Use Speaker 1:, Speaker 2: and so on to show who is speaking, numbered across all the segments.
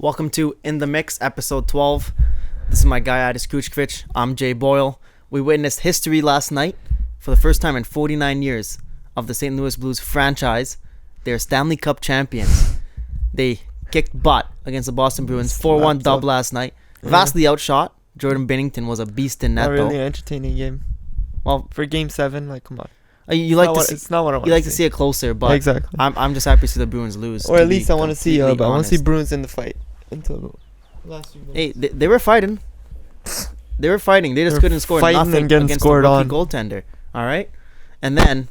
Speaker 1: Welcome to In the Mix, episode 12. This is my guy, Kucukovic. I'm Jay Boyal. We witnessed history last night for the first time in 49 years of the St. Louis Blues franchise. They're Stanley Cup champions. They kicked butt against the Boston Bruins, 4-1 dub last night. Vastly outshot. Jordan Binnington was a beast in net,
Speaker 2: Not really an entertaining game.
Speaker 1: Well,
Speaker 2: for Game 7, like, come on.
Speaker 1: It's
Speaker 2: not what I want to see.
Speaker 1: You like to see it closer, but
Speaker 2: exactly.
Speaker 1: I'm just happy to see the Bruins lose.
Speaker 2: Or at least I want to see
Speaker 1: but
Speaker 2: I want to see Bruins in the fight until last few minutes.
Speaker 1: Hey, they were fighting. They were fighting. They just couldn't score nothing
Speaker 2: and getting
Speaker 1: against
Speaker 2: scored
Speaker 1: the rookie
Speaker 2: on.
Speaker 1: goaltender. All right, and then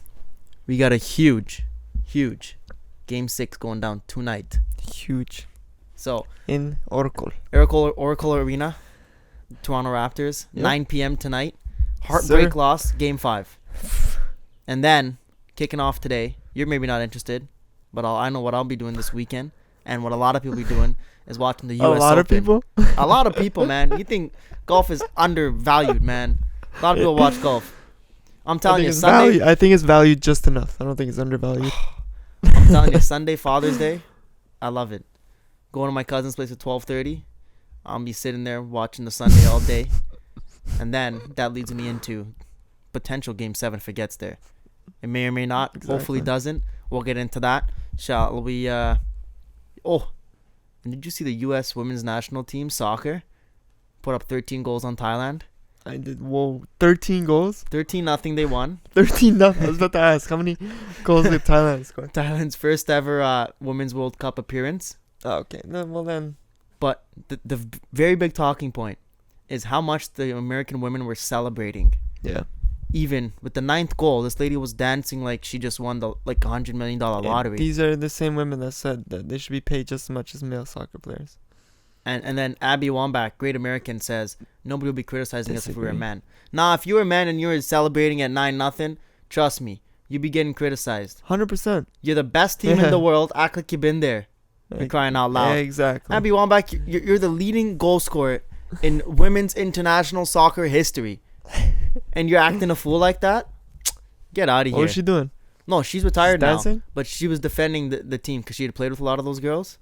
Speaker 1: we got a huge Game 6 going down tonight.
Speaker 2: Huge.
Speaker 1: So
Speaker 2: in Oracle
Speaker 1: Arena, Toronto Raptors,
Speaker 2: Yep.
Speaker 1: 9 p.m. tonight. Heartbreak loss, Game 5. And then, kicking off today, you're maybe not interested, but I know what I'll be doing this weekend, and what a lot of people be doing is watching the U.S.
Speaker 2: A lot
Speaker 1: Open.
Speaker 2: of people?
Speaker 1: A lot of people, man. You think golf is undervalued, man. A lot of people watch golf. I'm telling you, Sunday...
Speaker 2: I think it's valued just enough. I don't think it's undervalued.
Speaker 1: I'm telling you, Sunday, Father's Day, I love it. Going to my cousin's place at 12:30. I'll be sitting there watching the Sunday all day. And then that leads me into potential Game 7 if it gets there. It may or may not.
Speaker 2: Exactly.
Speaker 1: Hopefully doesn't. We'll get into that. Shall we? And did you see the U.S. women's national team soccer put up 13 goals on Thailand?
Speaker 2: I did. Whoa, 13 goals?
Speaker 1: 13-0 they won.
Speaker 2: 13-0. I was about to ask, how many goals did Thailand score?
Speaker 1: Thailand's first ever Women's World Cup appearance.
Speaker 2: Oh, okay. Well then.
Speaker 1: But the very big talking point is how much the American women were celebrating.
Speaker 2: Yeah.
Speaker 1: Even with the 9th goal, this lady was dancing like she just won the $100 million lottery.
Speaker 2: These are the same women that said that they should be paid just as much as male soccer players.
Speaker 1: And then Abby Wambach, great American, says nobody will be criticizing us if we were men. Nah, if you were a man and you were celebrating at 9-0, trust me, you'd be getting criticized.
Speaker 2: 100%.
Speaker 1: You're the best team in the world. Act like you've been there. You're crying out loud.
Speaker 2: Yeah, exactly.
Speaker 1: Abby Wambach, you're the leading goal scorer in women's international soccer history. And you're acting a fool like that? Get out of here.
Speaker 2: What was she doing?
Speaker 1: No, she's retired now.
Speaker 2: Dancing?
Speaker 1: But she was defending the team because she had played with a lot of those girls.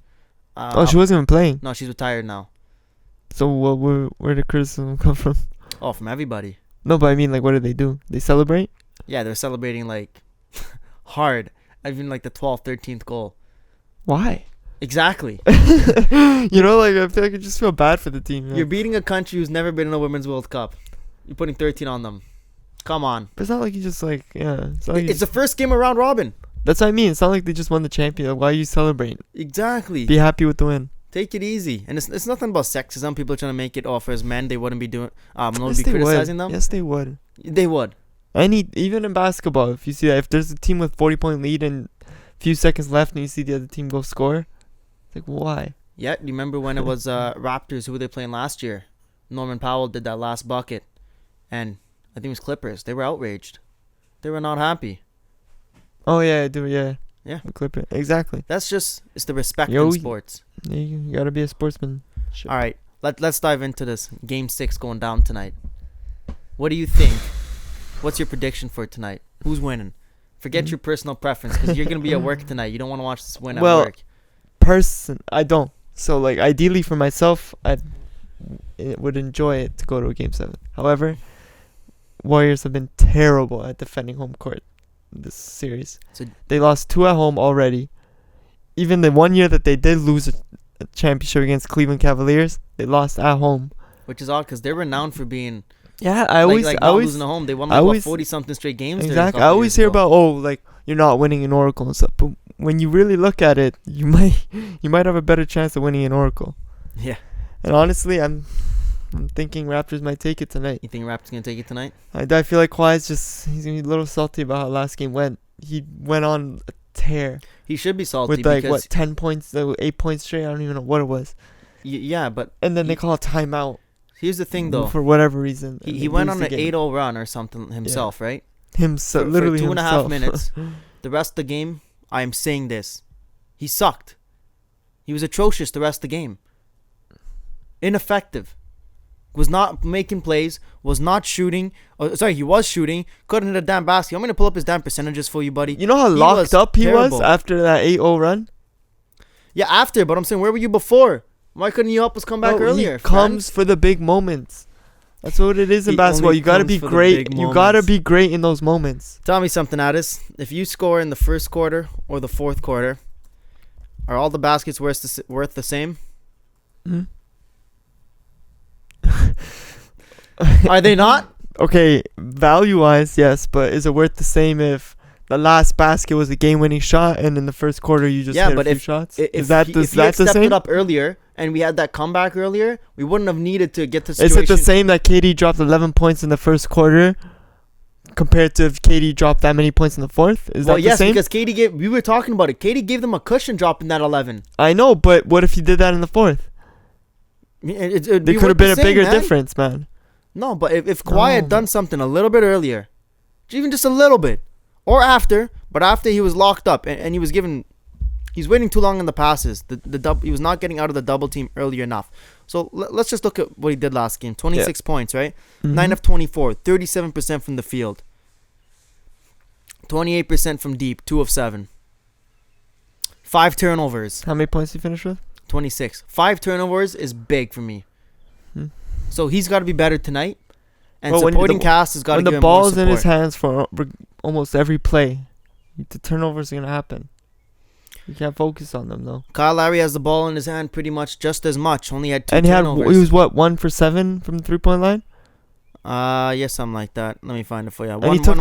Speaker 2: She wasn't even playing.
Speaker 1: No, she's retired now.
Speaker 2: So where did criticism come from?
Speaker 1: Oh, from everybody.
Speaker 2: No, but I mean, like, what did they do? They celebrate?
Speaker 1: Yeah, they're celebrating, like, hard. Even, like, the 12th, 13th goal.
Speaker 2: Why?
Speaker 1: Exactly.
Speaker 2: You know, like, I feel like I just feel bad for the team.
Speaker 1: You're beating a country who's never been in a Women's World Cup. You're putting 13 on them. Come on.
Speaker 2: But it's not like you just, like, yeah.
Speaker 1: It's the first game of round robin.
Speaker 2: That's what I mean. It's not like they just won the champion. Like, why are you celebrating?
Speaker 1: Exactly.
Speaker 2: Be happy with the win.
Speaker 1: Take it easy. And it's nothing about sexism. People are trying to make it off as men. They wouldn't be doing...
Speaker 2: Yes,
Speaker 1: be criticizing them.
Speaker 2: Yes, they would.
Speaker 1: They would.
Speaker 2: Even in basketball, if you see that, if there's a team with 40-point lead and a few seconds left and you see the other team go score, it's like, why?
Speaker 1: Yeah, you remember when it was Raptors, who were they playing last year? Norman Powell did that last bucket. And I think it was Clippers. They were outraged. They were not happy.
Speaker 2: Oh, yeah, I do, yeah.
Speaker 1: Yeah.
Speaker 2: The Clipper. Exactly.
Speaker 1: That's just... It's the respect in sports.
Speaker 2: You gotta be a sportsman.
Speaker 1: All right. Let's dive into this. Game 6 going down tonight. What do you think? What's your prediction for tonight? Who's winning? Forget your personal preference because you're going to be at work tonight. You don't want to watch this win at work.
Speaker 2: I don't. So, like, ideally for myself, I would enjoy it to go to a Game 7. However, Warriors have been terrible at defending home court this series. So they lost 2 at home already. Even the one year that they did lose a championship against Cleveland Cavaliers, they lost at home.
Speaker 1: Which is odd because they're renowned for being...
Speaker 2: Yeah, I always
Speaker 1: losing at home. They won 40-something straight games.
Speaker 2: Exactly. I always hear about you're not winning in Oracle and stuff. But when you really look at it, you might have a better chance of winning in Oracle.
Speaker 1: Yeah.
Speaker 2: And honestly, I'm thinking Raptors might take it tonight.
Speaker 1: You think Raptors gonna take it tonight?
Speaker 2: I feel like Kawhi's he's gonna be a little salty about how last game went. He went on a tear.
Speaker 1: He should be salty
Speaker 2: with because 10 points, 8 points straight. I don't even know what it was.
Speaker 1: Yeah, but
Speaker 2: and then they call a timeout.
Speaker 1: Here's the thing, though.
Speaker 2: For whatever reason,
Speaker 1: he went on an 8-0 run or something himself, right?
Speaker 2: Literally
Speaker 1: for 2.5
Speaker 2: himself.
Speaker 1: minutes. The rest of the game, I am saying this, he sucked. He was atrocious the rest of the game. Ineffective. Was not making plays. Was not shooting. He was shooting. Couldn't hit a damn basket. I'm going to pull up his damn percentages for you, buddy.
Speaker 2: You know how locked up he was after that 8-0 run?
Speaker 1: Yeah, after. But I'm saying, where were you before? Why couldn't you help us come back
Speaker 2: Bro,
Speaker 1: earlier?
Speaker 2: He comes for the big moments. That's what it is in
Speaker 1: He
Speaker 2: basketball.
Speaker 1: only
Speaker 2: You gotta
Speaker 1: comes
Speaker 2: be
Speaker 1: for the
Speaker 2: great.
Speaker 1: big
Speaker 2: You gotta
Speaker 1: moments.
Speaker 2: be great in those moments.
Speaker 1: Tell me something, Addis. If you score in the first quarter or the fourth quarter, are all the baskets worth the same?
Speaker 2: Hmm?
Speaker 1: Are they not?
Speaker 2: Okay, value-wise, yes, but is it worth the same if the last basket was a game-winning shot and in the first quarter you just hit a few shots?
Speaker 1: If
Speaker 2: Is
Speaker 1: he
Speaker 2: that
Speaker 1: had
Speaker 2: the
Speaker 1: stepped
Speaker 2: same?
Speaker 1: it up earlier and we had that comeback earlier, we wouldn't have needed to get to the
Speaker 2: Is
Speaker 1: situation.
Speaker 2: it the same that KD dropped 11 points in the first quarter compared to if KD dropped that many points in the fourth? Is that the
Speaker 1: yes,
Speaker 2: same?
Speaker 1: because we were talking about it. KD gave them a cushion dropping that 11.
Speaker 2: I know, but what if he did that in the fourth?
Speaker 1: There
Speaker 2: There could have been a bigger difference, man.
Speaker 1: No, but if Kawhi had done something a little bit earlier, even just a little bit, or after, but after he was locked up and he was given, he's waiting too long on the passes. He was not getting out of the double team early enough. So let's just look at what he did last game. 26 points, right?
Speaker 2: Mhm.
Speaker 1: 9 of 24, 37% from the field, 28% from deep, 2 of 7. 5 turnovers,
Speaker 2: How many points did he finish with?
Speaker 1: 26. 5 turnovers is big for me.
Speaker 2: Hmm.
Speaker 1: So he's got to be better tonight. And
Speaker 2: Well, when
Speaker 1: supporting
Speaker 2: the-
Speaker 1: cast has got to
Speaker 2: When
Speaker 1: give
Speaker 2: the
Speaker 1: him more
Speaker 2: ball's in his
Speaker 1: support.
Speaker 2: hands for almost every play, the turnovers are going to happen. You can't focus on them, though.
Speaker 1: Kyle Lowry has the ball in his hand pretty much just as much. Only had 2
Speaker 2: And
Speaker 1: turnovers.
Speaker 2: he was, what, 1 for 7 from the three-point line?
Speaker 1: Yeah, something like that. Let me find it for you.
Speaker 2: And he took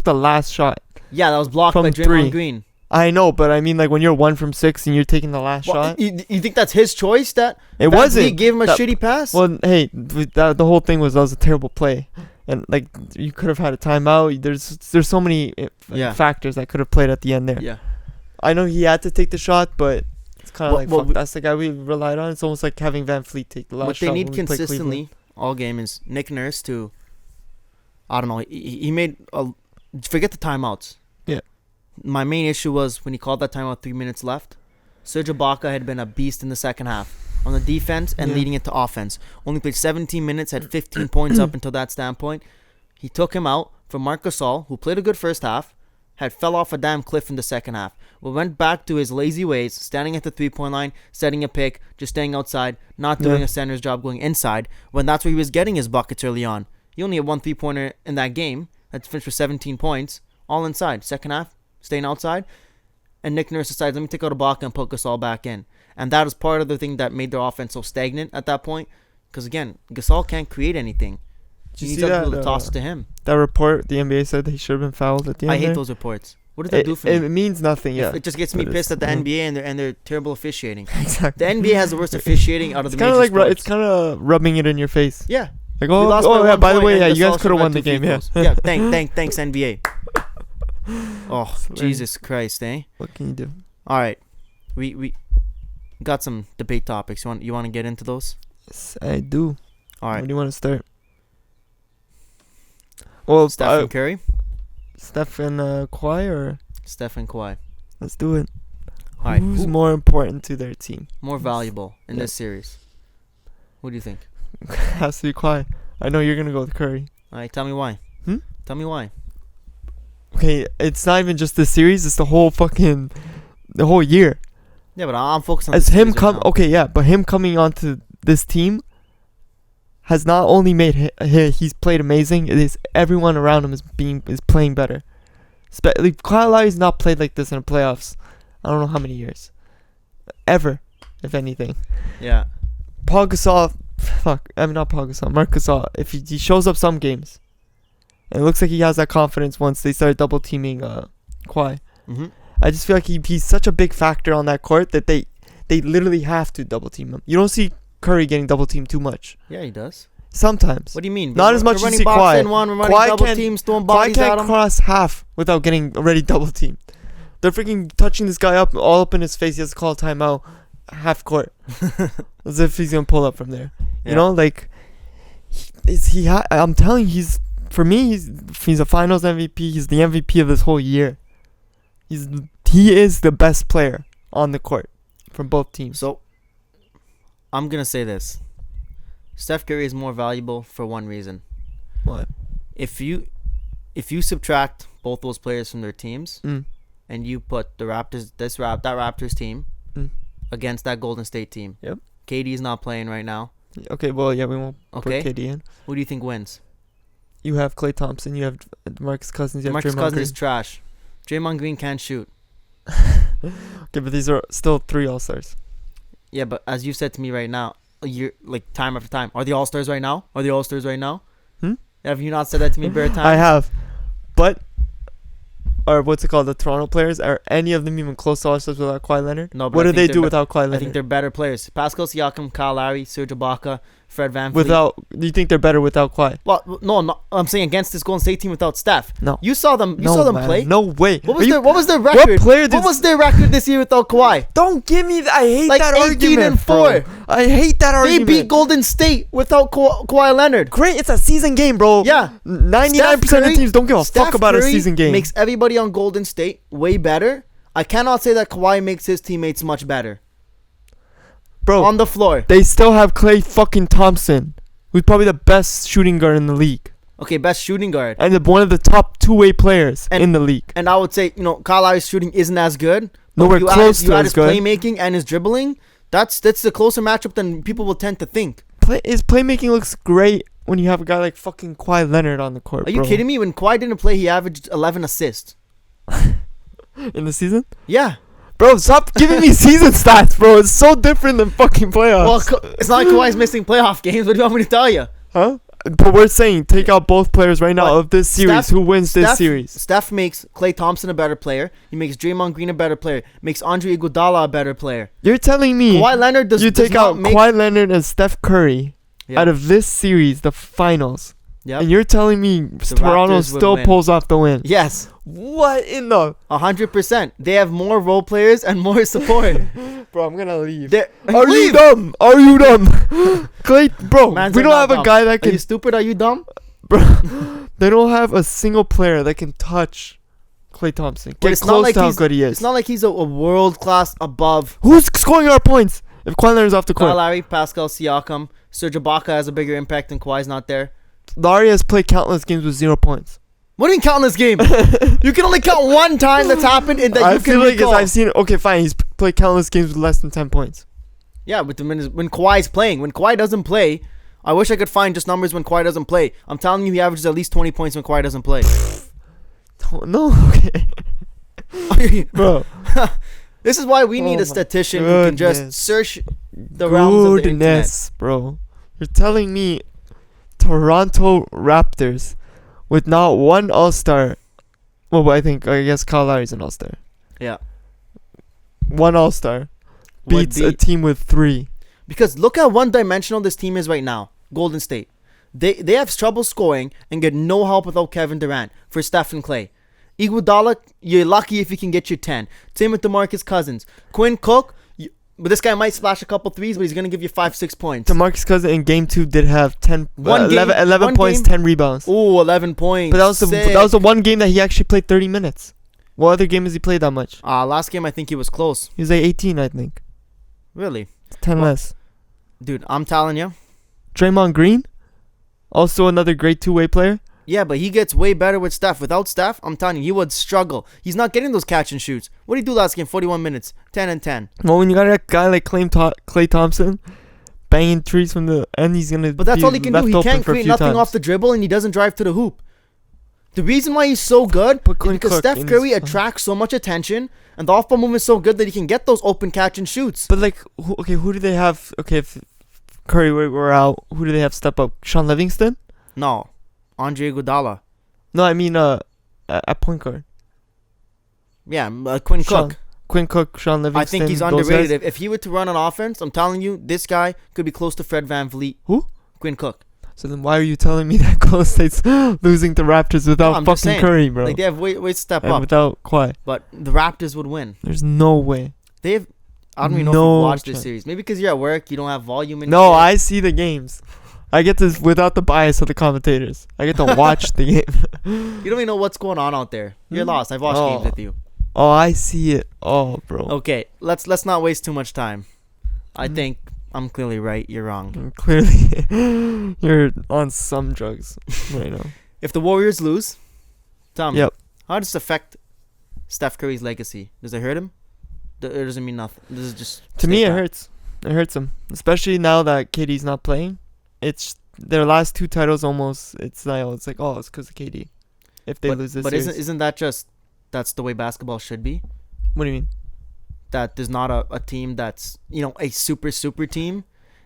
Speaker 2: the last shot.
Speaker 1: Yeah, that was blocked
Speaker 2: from
Speaker 1: by Draymond
Speaker 2: 3.
Speaker 1: Green.
Speaker 2: I know, but I mean, like, when you're 1 from 6 and you're taking the last shot.
Speaker 1: You think that's his choice? That
Speaker 2: wasn't.
Speaker 1: He gave him a
Speaker 2: That-
Speaker 1: shitty pass?
Speaker 2: Well, hey, the whole thing was that was a terrible play. And, like, you could have had a timeout. There's so many factors that could have played at the end there.
Speaker 1: Yeah.
Speaker 2: I know he had to take the shot, but it's kind of
Speaker 1: Well,
Speaker 2: fuck, that's the guy we relied on. It's almost like having Van Fleet take the last
Speaker 1: What
Speaker 2: shot.
Speaker 1: they need
Speaker 2: when we play
Speaker 1: consistently all game is Nick Nurse to, I don't know, he made forget the timeouts.
Speaker 2: Yeah.
Speaker 1: My main issue was when he called that timeout 3 minutes left. Serge Ibaka had been a beast in the second half on the defense and leading it to offense. Only played 17 minutes, had 15 points up until that standpoint. He took him out for Marc Gasol, who played a good first half, had fell off a damn cliff in the second half. But went back to his lazy ways, standing at the 3-point line, setting a pick, just staying outside, not doing a center's job going inside, when that's where he was getting his buckets early on. He only had 1 3-pointer in that game. That finished with 17 points, all inside. Second half, staying outside. And Nick Nurse decides, let me take out Ibaka and put Gasol back in. And that was part of the thing that made their offense so stagnant at that point. Because, again, Gasol can't create anything. He needs other people to toss it to him.
Speaker 2: That report, the NBA said he should have been fouled at the end.
Speaker 1: I hate
Speaker 2: there.
Speaker 1: those reports. What does that do for me?
Speaker 2: It means nothing, yeah.
Speaker 1: It just gets me
Speaker 2: But
Speaker 1: pissed at the
Speaker 2: it's-
Speaker 1: NBA and their terrible officiating.
Speaker 2: Exactly.
Speaker 1: The NBA has the worst officiating out of
Speaker 2: It's
Speaker 1: the
Speaker 2: kind
Speaker 1: major
Speaker 2: of like
Speaker 1: sports.
Speaker 2: it's kind of rubbing it in your face.
Speaker 1: Yeah.
Speaker 2: Like,
Speaker 1: We lost
Speaker 2: oh yeah.
Speaker 1: 1
Speaker 2: By the
Speaker 1: point
Speaker 2: way,
Speaker 1: and
Speaker 2: yeah, you
Speaker 1: Gasol
Speaker 2: guys could
Speaker 1: should
Speaker 2: have
Speaker 1: have
Speaker 2: won
Speaker 1: had
Speaker 2: the
Speaker 1: 2 free
Speaker 2: game. Yeah.
Speaker 1: throws. Thanks NBA. Oh,
Speaker 2: So,
Speaker 1: Jesus Christ, eh?
Speaker 2: What can you do?
Speaker 1: All right, we got some debate topics. You want to get into those?
Speaker 2: Yes, I do.
Speaker 1: All
Speaker 2: Where
Speaker 1: right,
Speaker 2: do you want to start? Well,
Speaker 1: Steph and Curry,
Speaker 2: Steph and Kawhi, or
Speaker 1: Steph and Kawhi.
Speaker 2: let's do it.
Speaker 1: All right,
Speaker 2: Who's
Speaker 1: who
Speaker 2: more important to their team?
Speaker 1: more valuable in
Speaker 2: Yeah.
Speaker 1: this series? What do you think?
Speaker 2: Has to be Kawhi. I know you're gonna go with Curry.
Speaker 1: All right, tell me why.
Speaker 2: Hmm?
Speaker 1: Tell me why.
Speaker 2: Okay, it's not even just the series; it's the whole year.
Speaker 1: Yeah, but I'm focused on
Speaker 2: As
Speaker 1: the
Speaker 2: him
Speaker 1: series
Speaker 2: come,
Speaker 1: right now.
Speaker 2: okay, yeah, but him coming onto this team has not only made he's played amazing. It is everyone around him is playing better. Like, Kyle Lowry's not played like this in the playoffs. I don't know how many years, ever, if anything.
Speaker 1: Yeah.
Speaker 2: Paul Gasol, not Paul Gasol, Marc Gasol. If he shows up some games, and it looks like he has that confidence once they start double teaming Kawhi.
Speaker 1: Mm-hmm.
Speaker 2: I just feel like he's such a big factor on that court that they literally have to double team him. You don't see Curry getting double teamed too much.
Speaker 1: Yeah, he does.
Speaker 2: Sometimes.
Speaker 1: What do you mean?
Speaker 2: Not as much as
Speaker 1: we're
Speaker 2: you
Speaker 1: running
Speaker 2: see
Speaker 1: box
Speaker 2: Kawhi.
Speaker 1: and one. We're running
Speaker 2: Kawhi
Speaker 1: double
Speaker 2: can't-
Speaker 1: teams, throwing
Speaker 2: Kawhi
Speaker 1: bodies at
Speaker 2: can't
Speaker 1: him.
Speaker 2: cross half without getting already double teamed. They're freaking touching this guy all up in his face. He has to call a timeout half court. As if he's going to pull up from there.
Speaker 1: Yeah.
Speaker 2: You know, like, I'm telling you, for me, he's a finals MVP. He's the MVP of this whole year. He is the best player on the court from both teams.
Speaker 1: So, I'm going to say this. Steph Curry is more valuable for one reason.
Speaker 2: What?
Speaker 1: If you subtract both those players from their teams
Speaker 2: Mm.
Speaker 1: and you put that Raptors team
Speaker 2: Mm.
Speaker 1: against that Golden State team,
Speaker 2: Yep.
Speaker 1: KD's not playing right now.
Speaker 2: Okay, well, yeah, we won't
Speaker 1: Okay.
Speaker 2: put KD in.
Speaker 1: Who do you think wins?
Speaker 2: You have Klay Thompson. You have Marcus Cousins. You have
Speaker 1: Marcus
Speaker 2: Draymond
Speaker 1: Cousins
Speaker 2: Green.
Speaker 1: is trash. Draymond Green can't shoot.
Speaker 2: Okay, but these are still 3 All-Stars.
Speaker 1: Yeah, but as you said to me right now, you're like time after time. Are the All-Stars right now? Are the All-Stars right now? Have you not said that to me bare times?
Speaker 2: I have. But, or what's it called? The Toronto players, are any of them even close to All-Stars without Kawhi Leonard?
Speaker 1: No, but
Speaker 2: what
Speaker 1: I
Speaker 2: do
Speaker 1: think
Speaker 2: they
Speaker 1: they're
Speaker 2: do
Speaker 1: be-
Speaker 2: without Kawhi Leonard?
Speaker 1: I think they're better players. Pascal Siakam, Kyle Lowry, Serge Ibaka, Fred VanVleet.
Speaker 2: Do you think they're better without Kawhi?
Speaker 1: Well, no, I'm saying against this Golden State team without Steph.
Speaker 2: No.
Speaker 1: You saw them. You
Speaker 2: No,
Speaker 1: saw them
Speaker 2: man.
Speaker 1: play.
Speaker 2: No way.
Speaker 1: What was their record?
Speaker 2: What player did?
Speaker 1: What was their record this year without Kawhi?
Speaker 2: Don't give me that. I hate
Speaker 1: Like
Speaker 2: that
Speaker 1: 18
Speaker 2: argument,
Speaker 1: and 4.
Speaker 2: bro. I hate that
Speaker 1: They
Speaker 2: argument.
Speaker 1: beat Golden State without Kawhi Leonard.
Speaker 2: Great, it's a season game, bro.
Speaker 1: Yeah.
Speaker 2: 99% of teams don't give a fuck about a season game.
Speaker 1: Makes everybody on Golden State way better. I cannot say that Kawhi makes his teammates much better.
Speaker 2: Bro,
Speaker 1: On the floor.
Speaker 2: they still have Klay fucking Thompson, who's probably the best shooting guard in the league.
Speaker 1: Okay, best shooting guard.
Speaker 2: And one of the top two-way players
Speaker 1: And-
Speaker 2: in the league.
Speaker 1: And I would say, Kyle Lowry's shooting isn't as good. But
Speaker 2: Nowhere
Speaker 1: you
Speaker 2: close
Speaker 1: add,
Speaker 2: to
Speaker 1: you add
Speaker 2: as
Speaker 1: his
Speaker 2: good.
Speaker 1: playmaking and his dribbling. That's the closer matchup than people will tend to think.
Speaker 2: His playmaking looks great when you have a guy like fucking Kawhi Leonard on the court,
Speaker 1: Are you kidding me? When Kawhi didn't play, he averaged 11 assists.
Speaker 2: In the season?
Speaker 1: Yeah.
Speaker 2: Bro, stop giving me season stats, bro. It's so different than fucking playoffs.
Speaker 1: Well, it's not like Kawhi's missing playoff games. What do you want me to tell you?
Speaker 2: Huh? But we're saying take out both players right now
Speaker 1: But
Speaker 2: of this series. Who wins this series?
Speaker 1: Steph makes Klay Thompson a better player. He makes Draymond Green a better player. Makes Andre Iguodala a better player.
Speaker 2: You're telling me
Speaker 1: Kawhi Leonard does
Speaker 2: take
Speaker 1: not
Speaker 2: out
Speaker 1: make...
Speaker 2: Kawhi Leonard and Steph Curry out of this series, the finals, and you're telling me Toronto
Speaker 1: Raptors would
Speaker 2: still
Speaker 1: win.
Speaker 2: pulls off the win?
Speaker 1: Yes.
Speaker 2: What in the...
Speaker 1: 100%. They have more role players and more support.
Speaker 2: Bro, I'm gonna leave.
Speaker 1: Are
Speaker 2: you dumb? Are you dumb? Clay, bro,
Speaker 1: Mans
Speaker 2: we
Speaker 1: are
Speaker 2: don't
Speaker 1: not
Speaker 2: have a
Speaker 1: dumb.
Speaker 2: guy that
Speaker 1: Are
Speaker 2: can...
Speaker 1: you stupid? Are you dumb?
Speaker 2: Bro, they don't have a single player that can touch Klay Thompson.
Speaker 1: But
Speaker 2: Get
Speaker 1: it's not
Speaker 2: close
Speaker 1: like
Speaker 2: to how
Speaker 1: he's-
Speaker 2: good he is.
Speaker 1: It's not like he's a world class above
Speaker 2: Who's scoring our points if Kawhi Leonard's off the
Speaker 1: Kyle
Speaker 2: court?
Speaker 1: Lowry, Pascal Siakam. Serge Ibaka has a bigger impact than Kawhi's not there.
Speaker 2: Lowry has played countless games with 0 points.
Speaker 1: What do you count in this game? You can only count one time that's happened and that
Speaker 2: I
Speaker 1: you can
Speaker 2: feel like
Speaker 1: recall.
Speaker 2: I've seen... Okay, fine. He's played countless games with less than 10 points.
Speaker 1: Yeah, but when Kawhi's playing. When Kawhi doesn't play, I wish I could find just numbers when Kawhi doesn't play. I'm telling you, he averages at least 20 points when Kawhi doesn't play.
Speaker 2: No, okay. Bro.
Speaker 1: This is why we need
Speaker 2: Oh
Speaker 1: a
Speaker 2: my
Speaker 1: statistician who can just
Speaker 2: goodness.
Speaker 1: search the realms of the internet.
Speaker 2: Goodness, bro. You're telling me Toronto Raptors with not one All-Star... Well, I guess Kyle Lowry's an All-Star.
Speaker 1: Yeah.
Speaker 2: One All-Star
Speaker 1: Would
Speaker 2: beats a team with 3.
Speaker 1: Because look how one-dimensional this team is right now. Golden State. They have trouble scoring and get no help without Kevin Durant for Steph and Klay. Iguodala, you're lucky if he can get you 10. Same with DeMarcus Cousins. Quinn Cook, but this guy might splash a couple threes, but he's going to give you 5-6 points.
Speaker 2: DeMarcus Cousins in Game 2 did have 11
Speaker 1: one
Speaker 2: points,
Speaker 1: game.
Speaker 2: 10 rebounds.
Speaker 1: Ooh, 11 points.
Speaker 2: But that was
Speaker 1: Sick.
Speaker 2: the one game that he actually played 30 minutes. What other game has he played that much?
Speaker 1: Last game, I think he was close.
Speaker 2: He was like 18, I think.
Speaker 1: Really?
Speaker 2: 10 less.
Speaker 1: Dude, I'm telling you.
Speaker 2: Draymond Green, also another great two-way player.
Speaker 1: Yeah, but he gets way better with Steph. Without Steph, I'm telling you, he would struggle. He's not getting those catch and shoots. What did he do last game? 41 minutes. 10 and 10.
Speaker 2: Well, when you got a guy like Klay Thompson banging threes from the end, he's going to
Speaker 1: But that's
Speaker 2: be
Speaker 1: all he can do.
Speaker 2: left
Speaker 1: He
Speaker 2: open
Speaker 1: can't
Speaker 2: for a
Speaker 1: create
Speaker 2: few
Speaker 1: nothing
Speaker 2: times.
Speaker 1: off the dribble, and he doesn't drive to the hoop. The reason why he's so good
Speaker 2: Put
Speaker 1: is
Speaker 2: Quinn
Speaker 1: because
Speaker 2: Cook
Speaker 1: Steph
Speaker 2: in
Speaker 1: Curry
Speaker 2: his-
Speaker 1: attracts so much attention, and the off-ball movement is so good that he can get those open catch and shoots.
Speaker 2: But like, who do they have? Okay, if Curry were out, who do they have step up? Sean Livingston?
Speaker 1: No. Andre Iguodala.
Speaker 2: No, I mean at point guard.
Speaker 1: Yeah, Quinn
Speaker 2: Sean
Speaker 1: Cook.
Speaker 2: Quinn Cook, Sean Livingston.
Speaker 1: I think he's
Speaker 2: those
Speaker 1: underrated.
Speaker 2: guys.
Speaker 1: If he were to run an offense, I'm telling you, this guy could be close to Fred VanVleet.
Speaker 2: Who?
Speaker 1: Quinn Cook.
Speaker 2: So then why are you telling me that Golden State's losing to Raptors without
Speaker 1: I'm just
Speaker 2: fucking
Speaker 1: saying.
Speaker 2: Curry, bro?
Speaker 1: Like, they have way step
Speaker 2: And
Speaker 1: up.
Speaker 2: without Kawhi.
Speaker 1: But the Raptors would win.
Speaker 2: There's no way.
Speaker 1: They have... I don't even know if
Speaker 2: No
Speaker 1: you watched this
Speaker 2: chance.
Speaker 1: series. Maybe because you're at work, you don't have volume in
Speaker 2: No,
Speaker 1: your shit.
Speaker 2: I see the games. I get this without the bias of the commentators. I get to watch the game.
Speaker 1: You don't even know what's going on out there. You're
Speaker 2: Hmm?
Speaker 1: lost. I've watched
Speaker 2: Oh.
Speaker 1: games with you.
Speaker 2: Oh, I see it. Oh, bro.
Speaker 1: Okay, let's not waste too much time. I
Speaker 2: Mhm.
Speaker 1: think I'm clearly right. You're wrong.
Speaker 2: Clearly, you're on some drugs right now.
Speaker 1: If the Warriors lose, tell me,
Speaker 2: Yep.
Speaker 1: how does this affect Steph Curry's legacy? Does it hurt him? It doesn't mean nothing. This is just
Speaker 2: To me,
Speaker 1: state
Speaker 2: it
Speaker 1: that.
Speaker 2: hurts. It hurts them, especially now that KD's not playing. It's their last 2 titles almost. It's like it's because of KD. If they lose this,
Speaker 1: but
Speaker 2: series.
Speaker 1: isn't that just that's the way basketball should be?
Speaker 2: What do you mean?
Speaker 1: That there's not a team that's a super team,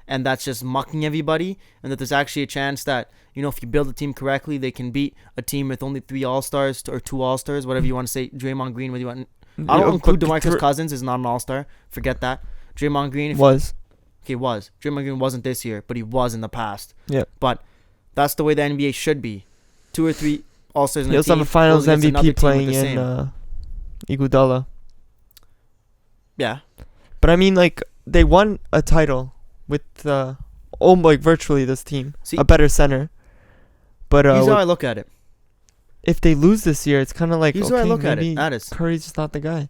Speaker 1: and that's just mucking everybody, and that there's actually a chance that if you build a team correctly, they can beat a team with only 3 All-Stars or 2 All-Stars, whatever you want to say. Draymond Green, whether you want. I don't include DeMarcus Cousins is not an All-Star. Forget that. Draymond Green
Speaker 2: was.
Speaker 1: Draymond Green wasn't this year, but he was in the past.
Speaker 2: Yeah.
Speaker 1: But that's the way the NBA should be. 2 or 3 All-Stars in
Speaker 2: He
Speaker 1: a
Speaker 2: also
Speaker 1: team.
Speaker 2: have a Finals
Speaker 1: goes against another
Speaker 2: MVP
Speaker 1: team with
Speaker 2: playing
Speaker 1: the
Speaker 2: in
Speaker 1: same.
Speaker 2: Iguodala.
Speaker 1: Yeah.
Speaker 2: But I mean, like, they won a title with virtually this team,
Speaker 1: See,
Speaker 2: a better center. But
Speaker 1: here's how I look at it.
Speaker 2: if they lose this year, it's kind of like
Speaker 1: Here's how I look at
Speaker 2: maybe
Speaker 1: it. That is.
Speaker 2: Curry's just not the guy.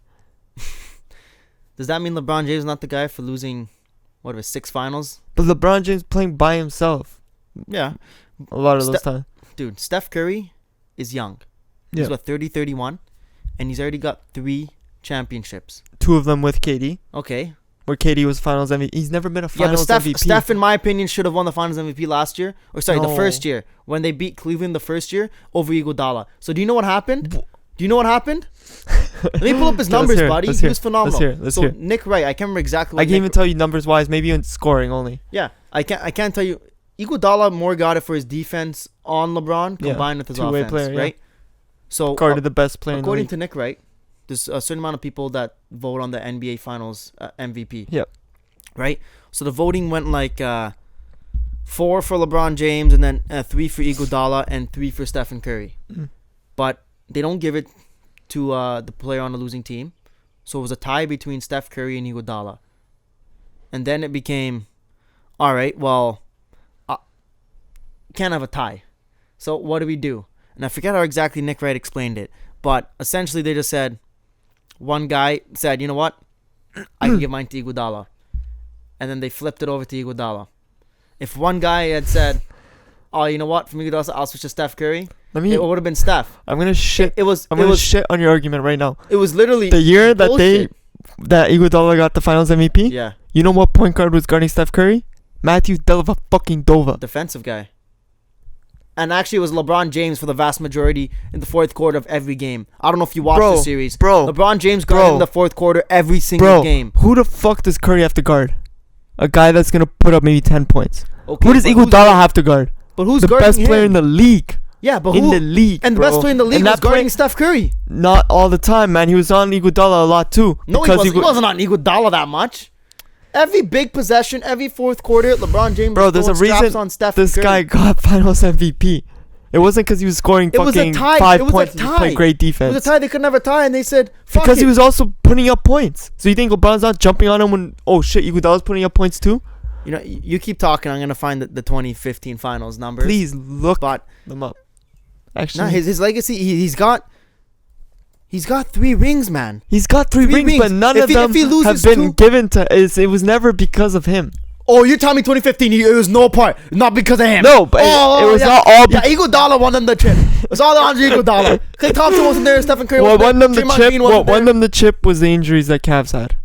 Speaker 1: Does that mean LeBron James is not the guy for losing, 6 finals?
Speaker 2: But LeBron James playing by himself
Speaker 1: Yeah.
Speaker 2: a lot of those times.
Speaker 1: Dude, Steph Curry is young.
Speaker 2: Yeah.
Speaker 1: He's 30, 31, and he's already got 3 championships.
Speaker 2: 2 of them with KD,
Speaker 1: Okay.
Speaker 2: where KD was Finals MVP. He's never been a Finals MVP.
Speaker 1: Steph, in my opinion, should have won the Finals MVP last year. Or sorry, the
Speaker 2: No.
Speaker 1: first year when they beat Cleveland the first year over Iguodala. So do you know what happened? Let me pull up his numbers, buddy. He was phenomenal.
Speaker 2: Let's hear.
Speaker 1: Nick Wright, I can't remember exactly.
Speaker 2: I can't even tell you numbers wise. Maybe in scoring only.
Speaker 1: Yeah, I can't tell you. Iguodala more got it for his defense on LeBron combined with his
Speaker 2: Two-way
Speaker 1: offense,
Speaker 2: player,
Speaker 1: right? So
Speaker 2: Guarded the best player in the
Speaker 1: according
Speaker 2: league.
Speaker 1: to Nick Wright, there's a certain amount of people that vote on the NBA Finals MVP.
Speaker 2: Yep.
Speaker 1: Right? So the voting went like 4 for LeBron James and then 3 for Iguodala and 3 for Stephen Curry.
Speaker 2: Mm.
Speaker 1: But they don't give it to the player on the losing team. So it was a tie between Steph Curry and Iguodala. And then it became, all right, well, can't have a tie. So what do we do? And I forget how exactly Nick Wright explained it. But essentially they just said, one guy said, you know what? I can give mine to Iguodala. And then they flipped it over to Iguodala. If one guy had said, oh, you know what? From Iguodala, I'll switch to Steph Curry. It would have been Steph.
Speaker 2: I'm gonna shit.
Speaker 1: It was
Speaker 2: shit on your argument right now.
Speaker 1: It was literally
Speaker 2: the year that
Speaker 1: bullshit.
Speaker 2: that Iguodala got the Finals MVP.
Speaker 1: Yeah.
Speaker 2: You know what point guard was guarding Steph Curry? Matthew Dellavedova.
Speaker 1: Defensive guy. And actually, it was LeBron James for the vast majority in the fourth quarter of every game. I don't know if you watched the series. LeBron James guarded in the fourth quarter every single game.
Speaker 2: Who the fuck does Curry have to guard? A guy that's going to put up maybe 10 points.
Speaker 1: Okay,
Speaker 2: who does Iguodala have to guard?
Speaker 1: But who's
Speaker 2: the
Speaker 1: guarding
Speaker 2: best player in the league?
Speaker 1: Yeah, but
Speaker 2: in the league,
Speaker 1: and the best player in the league was guarding Steph Curry.
Speaker 2: Not all the time, man. He was on Iguodala a lot too.
Speaker 1: No, he wasn't on Iguodala that much. Every big possession, every fourth quarter, LeBron James was
Speaker 2: there's a reason
Speaker 1: on Steph
Speaker 2: this
Speaker 1: Curry.
Speaker 2: guy got Finals MVP. It wasn't because he was scoring fucking 5 points and playing great defense.
Speaker 1: It was a tie. They couldn't have a tie, and they said, fuck
Speaker 2: because
Speaker 1: it.
Speaker 2: he was also putting up points. So you think LeBron's not jumping on him when, oh shit, Iguodala's putting up points too?
Speaker 1: You know, you keep talking. I'm going to find the 2015 Finals numbers.
Speaker 2: Please look them up. Actually,
Speaker 1: no, his legacy, he's got 3 rings, man.
Speaker 2: He's got 3 rings, but none of them have been given to. It was never because of him.
Speaker 1: Oh, you're telling me 2015, it was no part, not because of him.
Speaker 2: No, but it was not all.
Speaker 1: Yeah, Iguodala won them the chip. It's all on Iguodala. Klay Thompson wasn't there. Stephen Curry wasn't there.
Speaker 2: What won them the chip was the injuries that Cavs had.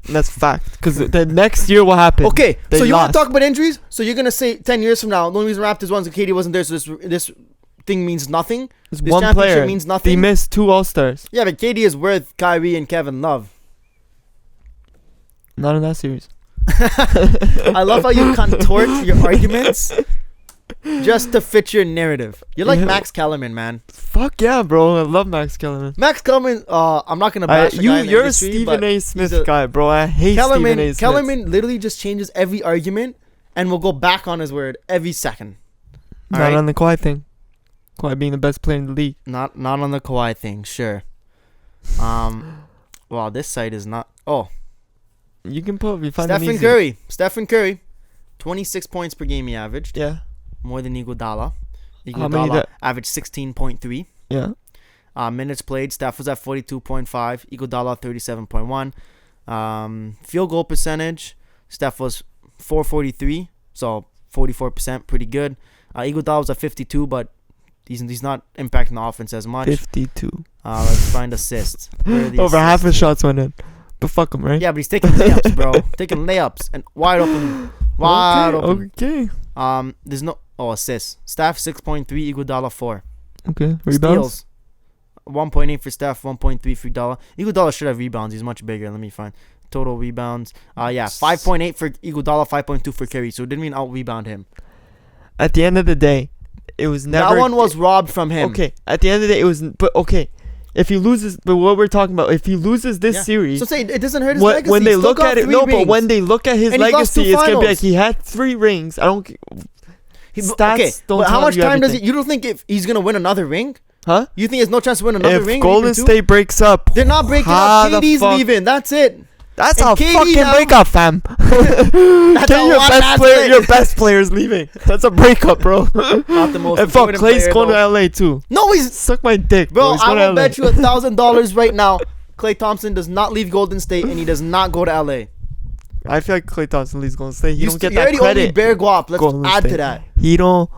Speaker 2: And that's fact. Because the next year, what happened?
Speaker 1: Okay, so you want to talk about injuries? So you're gonna say 10 years from now, the only reason Raptors won is because KD wasn't there, so this thing means nothing.
Speaker 2: This
Speaker 1: one player means nothing.
Speaker 2: They missed 2 All-Stars.
Speaker 1: Yeah, but KD is worth Kyrie and Kevin Love.
Speaker 2: Not in that series.
Speaker 1: I love how you contort your arguments just to fit your narrative. You're like Max Kellerman, man.
Speaker 2: Fuck yeah, bro. I love Max Kellerman.
Speaker 1: Max Kellerman, I'm not going to bash a guy in the
Speaker 2: You're
Speaker 1: industry,
Speaker 2: a Stephen A. Smith guy, bro. I hate Stephen A. Smith.
Speaker 1: Kellerman literally just changes every argument and will go back on his word every second.
Speaker 2: Not on the Kawhi thing. Kawhi being the best player in the league.
Speaker 1: Not on the Kawhi thing, sure. Well, this site is not... Oh.
Speaker 2: You can find
Speaker 1: Stephen Curry, 26 points per game he averaged.
Speaker 2: Yeah.
Speaker 1: More than Iguodala. Iguodala averaged 16.3.
Speaker 2: Yeah.
Speaker 1: Minutes played, Steph was at 42.5. Iguodala 37.1. Field goal percentage, Steph was 443, so 44%, pretty good. Iguodala was at 52, but he's not impacting the offense as much.
Speaker 2: 52.
Speaker 1: Let's find assists.
Speaker 2: Over half his shots went in. But fuck him, right?
Speaker 1: Yeah, but he's taking layups, bro. Taking layups and wide open.
Speaker 2: Okay.
Speaker 1: There's no assists. Steph 6.3, Iguodala 4.
Speaker 2: Okay. Rebounds.
Speaker 1: Steals 1.8 for Steph, 1.3 for Iguodala. Iguodala should have rebounds. He's much bigger. Let me find total rebounds. 5.8 for Iguodala, 5.2 for Curry. So it didn't mean out rebound him.
Speaker 2: At the end of the day, it was never.
Speaker 1: That one was robbed from him.
Speaker 2: Okay. At the end of the day, it was. But okay. If he loses, but what we're talking about, if he loses this series,
Speaker 1: so say it doesn't hurt his legacy.
Speaker 2: When they look at it,
Speaker 1: rings.
Speaker 2: But when they look at his legacy, it's gonna be like he had 3 rings. I don't. Stats don't.
Speaker 1: But how much time does
Speaker 2: he?
Speaker 1: You don't think if he's gonna win another ring?
Speaker 2: Huh?
Speaker 1: You think there's no chance to win another ring?
Speaker 2: If Golden State breaks up,
Speaker 1: they're not breaking up. KD's leaving. That's it.
Speaker 2: That's
Speaker 1: and
Speaker 2: a
Speaker 1: KD
Speaker 2: fucking
Speaker 1: now,
Speaker 2: breakup, fam. Your best player's leaving. That's a breakup, bro.
Speaker 1: Not the most.
Speaker 2: And fuck, Clay's going to LA too.
Speaker 1: No, he's
Speaker 2: suck my dick,
Speaker 1: bro. I will bet you $1,000 right now. Klay Thompson does not leave Golden State and he does not go to LA.
Speaker 2: I feel like Klay Thompson leaves Golden State. He don't get
Speaker 1: that
Speaker 2: that
Speaker 1: credit.
Speaker 2: Only
Speaker 1: Bear guap. Let's
Speaker 2: Golden
Speaker 1: add
Speaker 2: State.
Speaker 1: to that.
Speaker 2: He don't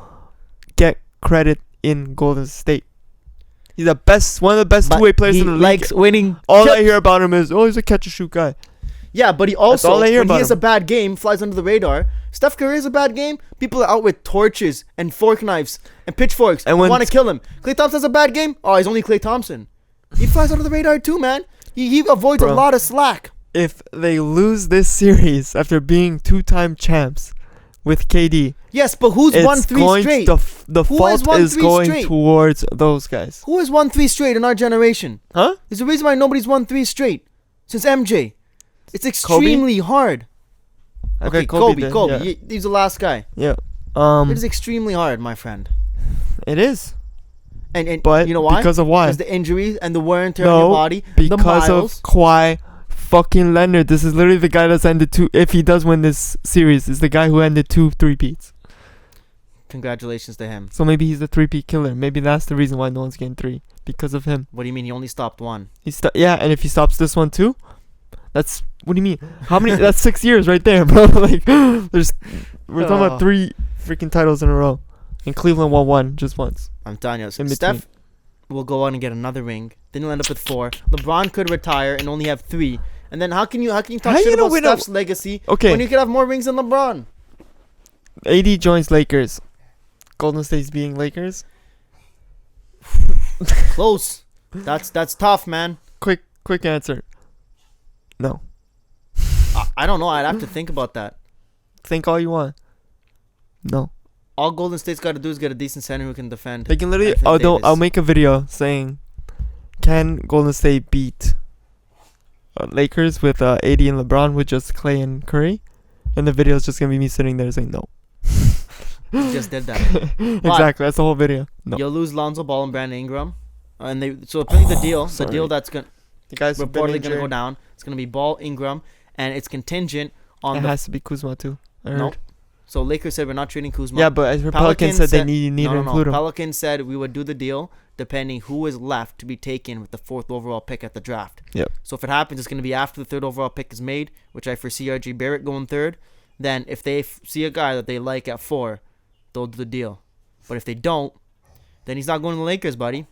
Speaker 2: get credit in Golden State. He's the best, one of the best two-way players in the league.
Speaker 1: He likes winning.
Speaker 2: All I hear about him is, he's a catch-and-shoot guy.
Speaker 1: Yeah, but he also, when he has
Speaker 2: him.
Speaker 1: a bad game, flies under the radar. Steph Curry has a bad game, people are out with torches and fork knives and pitchforks and want to kill him. Klay Thompson has a bad game, he's only Klay Thompson. He flies under the radar too, man. He avoids a lot of slack.
Speaker 2: If they lose this series after being 2-time champs with KD,
Speaker 1: yes, but who's won 3 straight?
Speaker 2: The fault is going towards those guys.
Speaker 1: Who has won 3 straight in our generation?
Speaker 2: Huh?
Speaker 1: There's a reason why nobody's won 3 straight since MJ. It's extremely hard. Okay, Kobe. Yeah. He's the last guy.
Speaker 2: Yeah.
Speaker 1: It is extremely hard, my friend.
Speaker 2: It is.
Speaker 1: But you know why?
Speaker 2: Because of why?
Speaker 1: Because the injuries and the wear and tear on your body.
Speaker 2: Because of Kawhi fucking Leonard. This is literally the guy that's ended 2. If he does win this series, is the guy who ended 2 3-peats.
Speaker 1: Congratulations to him.
Speaker 2: So maybe he's the 3-peat killer. Maybe that's the reason why no one's getting 3. Because of him.
Speaker 1: What do you mean? He only stopped 1.
Speaker 2: Yeah, and if he stops this one too, that's. What do you mean? How many? That's 6 years right there, bro. Like, we're talking about 3 freaking titles in a row, and Cleveland won 1 just once.
Speaker 1: I'm telling you, Steph will go on and get another ring. Then he'll end up with 4. LeBron could retire and only have 3. And then how can you talk shit about Steph's legacy when you could have more rings than LeBron?
Speaker 2: AD joins Lakers. Golden State's beating Lakers.
Speaker 1: Close. That's tough, man.
Speaker 2: Quick answer. No.
Speaker 1: I don't know. I'd have to think about that.
Speaker 2: Think all you want. No.
Speaker 1: All Golden State's got to do is get a decent center who can defend.
Speaker 2: They can literally. I'll make a video saying, can Golden State beat Lakers with AD and LeBron with just Clay and Curry? And the video is just gonna be me sitting there saying no.
Speaker 1: You just did that.
Speaker 2: Exactly. That's the whole video. No.
Speaker 1: You'll lose Lonzo Ball and Brandon Ingram, and apparently the deal that's gonna.
Speaker 2: The guys
Speaker 1: reportedly gonna go down. It's gonna be Ball, Ingram, and it's contingent on.
Speaker 2: It has to be Kuzma too.
Speaker 1: Nope. So Lakers said we're not trading Kuzma.
Speaker 2: Yeah, but Pelicans said they need to include him.
Speaker 1: Pelicans said we would do the deal depending who is left to be taken with the 4th overall pick at the draft.
Speaker 2: Yep.
Speaker 1: So if it happens, it's gonna be after the 3rd overall pick is made, which I foresee R.J. Barrett going 3rd. Then if they see a guy that they like at 4, they'll do the deal. But if they don't, then he's not going to the Lakers, buddy.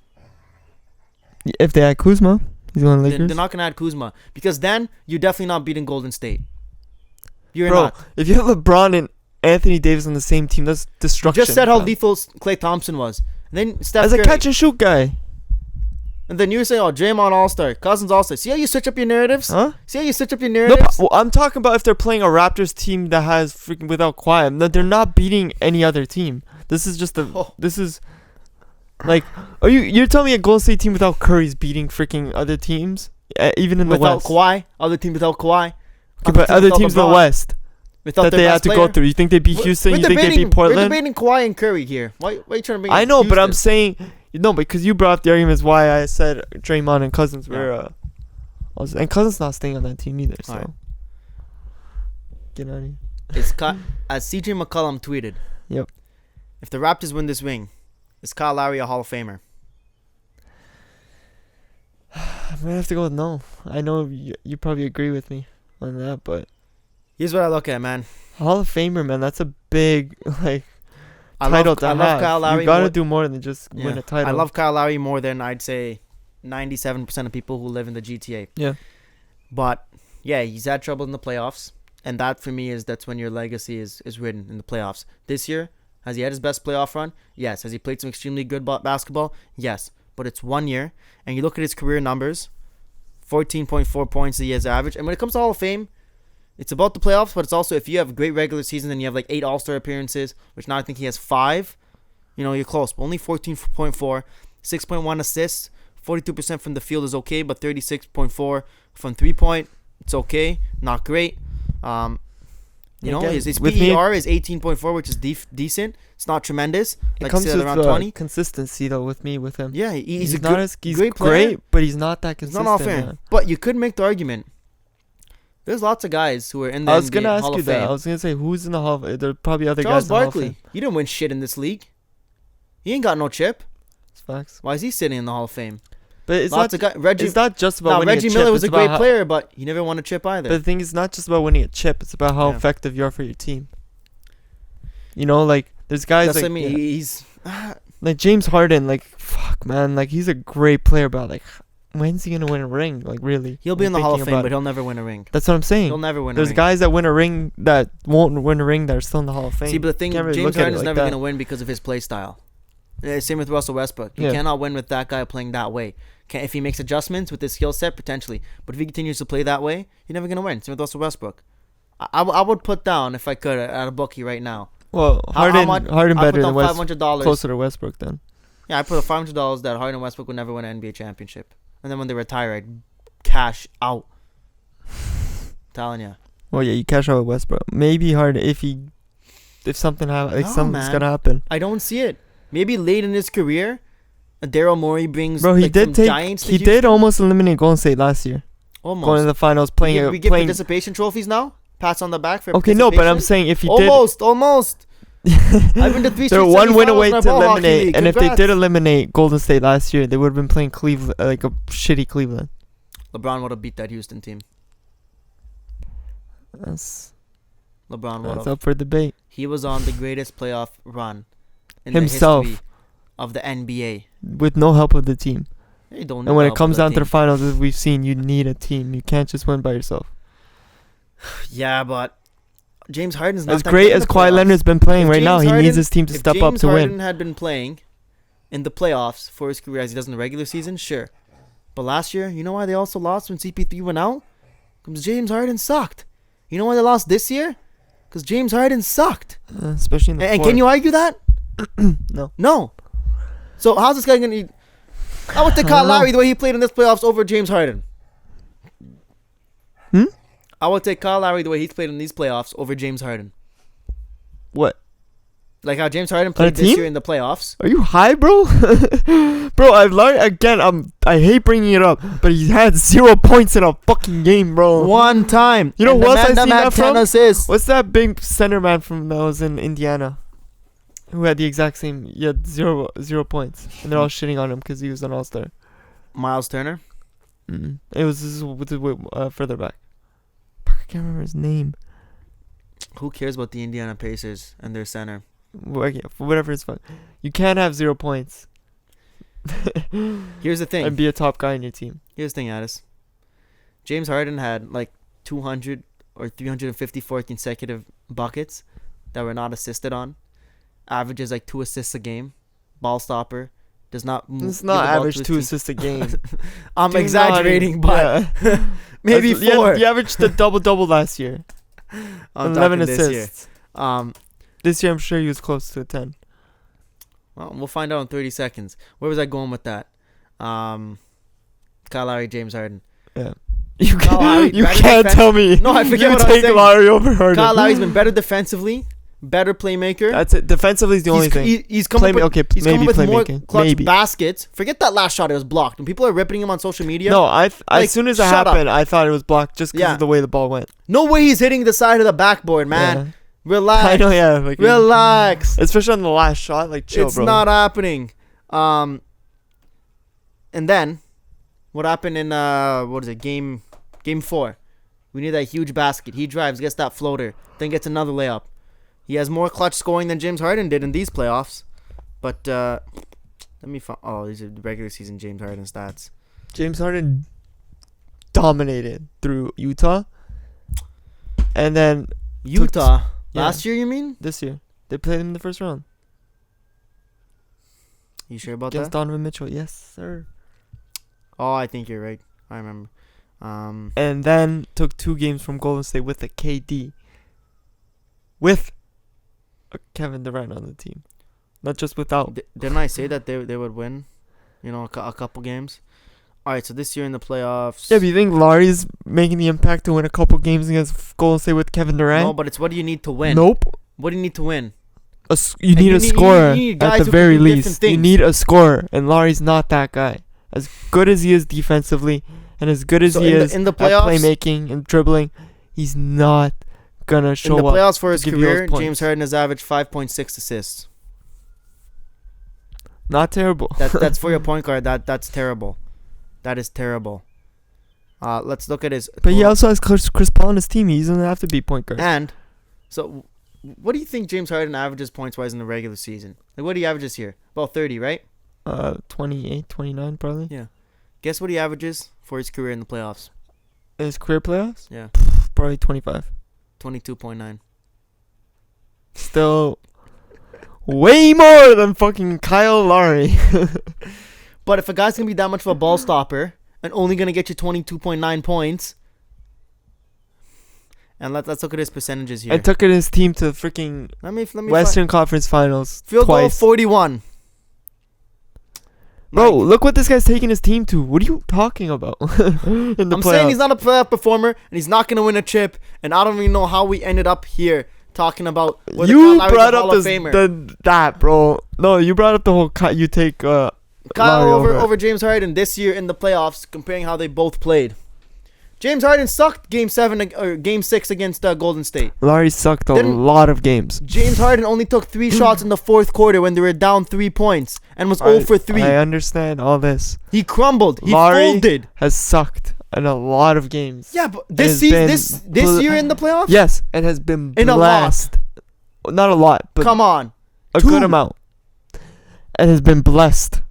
Speaker 2: If they add Kuzma. He's going to Lakers?
Speaker 1: They're not going to add Kuzma. Because then, you're definitely not beating Golden State. You're
Speaker 2: Bro,
Speaker 1: not.
Speaker 2: If you have LeBron and Anthony Davis on the same team, that's destruction.
Speaker 1: You just said how lethal Klay Thompson was. And then Steph
Speaker 2: As
Speaker 1: Curry.
Speaker 2: a catch-and-shoot guy.
Speaker 1: And then you were saying, Draymond All-Star, Cousins All-Star. See how you switch up your narratives?
Speaker 2: Huh?
Speaker 1: See how you switch up your narratives?
Speaker 2: No, I'm talking about if they're playing a Raptors team that has freaking without Kawhi. No, they're not beating any other team. This is just This is... Like, you're telling me a Golden State team without Curry's beating freaking other teams, even in the West?
Speaker 1: Without Kawhi, other team without Kawhi.
Speaker 2: Okay, but other teams in the West
Speaker 1: without
Speaker 2: that they have to go through. You think they beat Houston? You think they beat Portland?
Speaker 1: We're debating Kawhi and Curry here. Why are you trying to bring?
Speaker 2: I know,
Speaker 1: Houston?
Speaker 2: but I'm saying because you brought up the arguments why I said Draymond and Cousins were, and Cousins not staying on that team either. So
Speaker 1: right.
Speaker 2: Get out of here.
Speaker 1: It's as CJ McCollum tweeted.
Speaker 2: Yep.
Speaker 1: If the Raptors win this ring, is Kyle Lowry a Hall of Famer?
Speaker 2: I'm gonna have to go with no. I know you probably agree with me on that, but
Speaker 1: here's what I look at, man.
Speaker 2: Hall of Famer, man. That's a big title to have.
Speaker 1: I love Kyle Lowry.
Speaker 2: You gotta do more than just win a title.
Speaker 1: I love Kyle Lowry more than I'd say 97% of people who live in the GTA.
Speaker 2: Yeah.
Speaker 1: But Yeah, he's had trouble in the playoffs, and that for me that's when your legacy is written in the playoffs. This year, has he had his best playoff run? Yes. Has he played some extremely good basketball? Yes. But it's 1 year, and you look at his career numbers, 14.4 points a year's average. And when it comes to Hall of Fame, it's about the playoffs, but it's also if you have a great regular season and you have like 8 All-Star appearances, which now I think he has 5, you're close. But only 14.4, 6.1 assists, 42% from the field is okay, but 36.4 from 3-point, it's okay, not great. His PER is 18.4, which is decent. It's not tremendous.
Speaker 2: It comes with around 20. Consistency though with him.
Speaker 1: Yeah, he's
Speaker 2: great player, but he's not that consistent.
Speaker 1: It's not all fair. Man. But you could make the argument. There's lots of guys who are in the NBA Hall of Fame.
Speaker 2: I was gonna say who's in the Hall of Fame. There are probably other
Speaker 1: Charles
Speaker 2: guys
Speaker 1: Barkley.
Speaker 2: in the Hall of Fame.
Speaker 1: He didn't win shit in this league. He ain't got no chip.
Speaker 2: It's facts.
Speaker 1: Why is he sitting in the Hall of Fame?
Speaker 2: But it's not just about winning
Speaker 1: Reggie
Speaker 2: a chip.
Speaker 1: Miller was a great player, but he never won a chip either.
Speaker 2: But the thing is not just about winning a chip. It's about how effective you are for your team. There's guys
Speaker 1: That's
Speaker 2: like...
Speaker 1: what I mean. He's...
Speaker 2: like James Harden, fuck, man. He's a great player, but, when's he going to win a ring? Really?
Speaker 1: He'll be in the Hall of Fame, but he'll never win a ring.
Speaker 2: That's what I'm saying.
Speaker 1: He'll never win a ring.
Speaker 2: There's guys that win a ring that won't win a ring that are still in the Hall of Fame.
Speaker 1: See, but the thing, James Harden's never going to win because of his play style. Same with Russell Westbrook. You cannot win with that guy playing that way. If he makes adjustments with his skill set, potentially. But if he continues to play that way, you're never going to win. Same with Russell Westbrook. I would put down, if I could, at a bookie right now.
Speaker 2: Well, Harden better than
Speaker 1: $500
Speaker 2: closer to Westbrook then.
Speaker 1: Yeah, I put $500 that Harden and Westbrook would never win an NBA championship. And then when they retire, I'd cash out. Telling you.
Speaker 2: Well, yeah, you cash out with Westbrook. Maybe Harden if something happens, something's gonna happen.
Speaker 1: I don't see it. Maybe late in his career, Daryl Morey brings.
Speaker 2: Bro, he did almost eliminate Golden State last year.
Speaker 1: Almost
Speaker 2: going to the finals,
Speaker 1: we get participation trophies now. Pats on the back for
Speaker 2: okay, no, but I'm saying if he
Speaker 1: almost. I've been to 3
Speaker 2: they're one win away to eliminate, and if they did eliminate Golden State last year, they would have been playing Cleveland, a shitty Cleveland.
Speaker 1: LeBron would have beat that Houston team.
Speaker 2: That's
Speaker 1: up
Speaker 2: for debate.
Speaker 1: He was on the greatest playoff run in
Speaker 2: himself
Speaker 1: the history of the NBA
Speaker 2: with no help of the team.
Speaker 1: And
Speaker 2: when it comes down to the finals, as we've seen, you need a team. You can't just win by yourself.
Speaker 1: Yeah, but James Harden's not
Speaker 2: as great as Kawhi Leonard's been playing right now. He needs his team to step up to win. If James
Speaker 1: Harden had been playing in the playoffs for his career as he does in the regular season, sure. But last year, you know why they also lost when CP3 went out? Because James Harden sucked. You know why they lost this year? Because James Harden sucked.
Speaker 2: Especially in the
Speaker 1: And can you argue that? No. So how's this guy going to... I would take Kyle Lowry the way he played in this playoffs over James Harden. I would take Kyle Lowry the way he's played in these playoffs over James Harden.
Speaker 2: What?
Speaker 1: Like how James Harden played this year in the playoffs.
Speaker 2: Are you high, bro? Bro, I've learned again. I hate bringing it up, but he had 0 points in a fucking game, bro.
Speaker 1: One time.
Speaker 2: You know what I seen that from?
Speaker 1: Assists.
Speaker 2: What's that big center man from that was in Indiana? Who had the exact same? He had zero points, and they're all shitting on him because he was an all-star.
Speaker 1: Miles Turner.
Speaker 2: It was further back. I can't remember his name.
Speaker 1: Who cares about the Indiana Pacers and their center?
Speaker 2: Whatever it's fun. You can't have 0 points.
Speaker 1: Here's the thing.
Speaker 2: And be a top guy in your team.
Speaker 1: Here's the thing, Addis. James Harden had 200 or 354 consecutive buckets that were not assisted on. Averages 2 assists a game. Ball stopper. Does not move.
Speaker 2: It's not average 2 assists a game.
Speaker 1: I'm exaggerating, but maybe 4.
Speaker 2: He averaged the double-double last year. 11 assists. This year, I'm sure he was close to 10.
Speaker 1: Well, we'll find out in 30 seconds. Where was I going with that? Kyle Lowry, James Harden.
Speaker 2: Yeah. You can't tell me.
Speaker 1: No, I forget what I was saying.
Speaker 2: You take Lowry over Harden.
Speaker 1: Kyle Lowry's been better defensively, better playmaker.
Speaker 2: That's it. Defensively is the only thing.
Speaker 1: He's coming with more clutch baskets. Forget that last shot. It was blocked. When people are ripping him on social media.
Speaker 2: No, as soon as it happened, I thought it was blocked just because of the way the ball went.
Speaker 1: No way he's hitting the side of the backboard, man. Yeah. Relax.
Speaker 2: I know, yeah.
Speaker 1: Relax.
Speaker 2: Especially on the last shot, chill,
Speaker 1: it's
Speaker 2: bro.
Speaker 1: It's not happening. And then, what happened in game 4? We need that huge basket. He drives, gets that floater, then gets another layup. He has more clutch scoring than James Harden did in these playoffs. But let me find. Oh, these are regular season James Harden stats.
Speaker 2: James Harden dominated through Utah. And then
Speaker 1: Utah.
Speaker 2: Yeah.
Speaker 1: Last year, you mean?
Speaker 2: this year, they played him in the first round
Speaker 1: You sure about
Speaker 2: against
Speaker 1: that?
Speaker 2: Donovan Mitchell. Yes, sir.
Speaker 1: Oh, I think you're right. I remember.
Speaker 2: And then took 2 games from Golden State with a KD. With a Kevin Durant on the team. Not just without.
Speaker 1: Didn't I say that they would win? You know, a couple games. All right, so this year in the playoffs.
Speaker 2: Yeah, but you think Lowry's making the impact to win a couple games against Golden State with Kevin Durant?
Speaker 1: No, but it's what do you need to win?
Speaker 2: Nope.
Speaker 1: What do you need to win?
Speaker 2: You need a scorer
Speaker 1: you need
Speaker 2: at
Speaker 1: guys
Speaker 2: the
Speaker 1: who
Speaker 2: very
Speaker 1: can do different
Speaker 2: least. You
Speaker 1: things.
Speaker 2: need a scorer, and Lowry's not that guy. As good as he is defensively, and as good as
Speaker 1: So
Speaker 2: he
Speaker 1: in the-
Speaker 2: is
Speaker 1: in the
Speaker 2: at
Speaker 1: playoffs-
Speaker 2: playmaking and dribbling, he's not gonna show
Speaker 1: In the
Speaker 2: up.
Speaker 1: playoffs for his
Speaker 2: to give you those
Speaker 1: career,
Speaker 2: points.
Speaker 1: James Harden has averaged 5.6 assists.
Speaker 2: Not terrible.
Speaker 1: That's for your point guard. That's terrible. That is terrible. Let's look at his.
Speaker 2: But he also has Chris Paul on his team. He doesn't have to be point guard.
Speaker 1: And so, what do you think James Harden averages points wise in the regular season? Like, what do he averages here? About 30, right?
Speaker 2: 28, 29 probably.
Speaker 1: Yeah. Guess what he averages for his career in the playoffs?
Speaker 2: In his career playoffs,
Speaker 1: Yeah,
Speaker 2: probably 25.
Speaker 1: 22.9.
Speaker 2: Still way more than fucking Kyle Lowry.
Speaker 1: But if a guy's gonna be that much of a ball stopper and only gonna get you 22.9 points, and let's look at his percentages here.
Speaker 2: I took his team to freaking
Speaker 1: let me
Speaker 2: Western Conference Finals
Speaker 1: field goal
Speaker 2: twice.
Speaker 1: 41.
Speaker 2: Bro, look what this guy's taking his team to. What are you talking about? In the
Speaker 1: I'm
Speaker 2: playoffs.
Speaker 1: saying he's not a playoff performer and he's not gonna win a chip, and I don't even know how we ended up here talking about whether
Speaker 2: You
Speaker 1: Kyle Lowry's
Speaker 2: brought
Speaker 1: a
Speaker 2: up
Speaker 1: Hall of Famer.
Speaker 2: that, bro. No, you brought up the whole. You take
Speaker 1: Kyle
Speaker 2: Lowry
Speaker 1: over James Harden this year in the playoffs, comparing how they both played. James Harden sucked Game 6 against Golden State.
Speaker 2: Lowry sucked a
Speaker 1: Didn't-
Speaker 2: lot of games.
Speaker 1: James Harden only took 3 shots in the fourth quarter when they were down 3 points and was 0 for 3.
Speaker 2: I understand all this.
Speaker 1: He crumbled. He
Speaker 2: Lowry
Speaker 1: folded.
Speaker 2: has sucked in a lot of games.
Speaker 1: Yeah, but
Speaker 2: has
Speaker 1: this year in the playoffs?
Speaker 2: Yes, it has been
Speaker 1: In a lot.
Speaker 2: blessed. Not a lot, but
Speaker 1: Come on.
Speaker 2: a
Speaker 1: 2.
Speaker 2: good amount. It has been blessed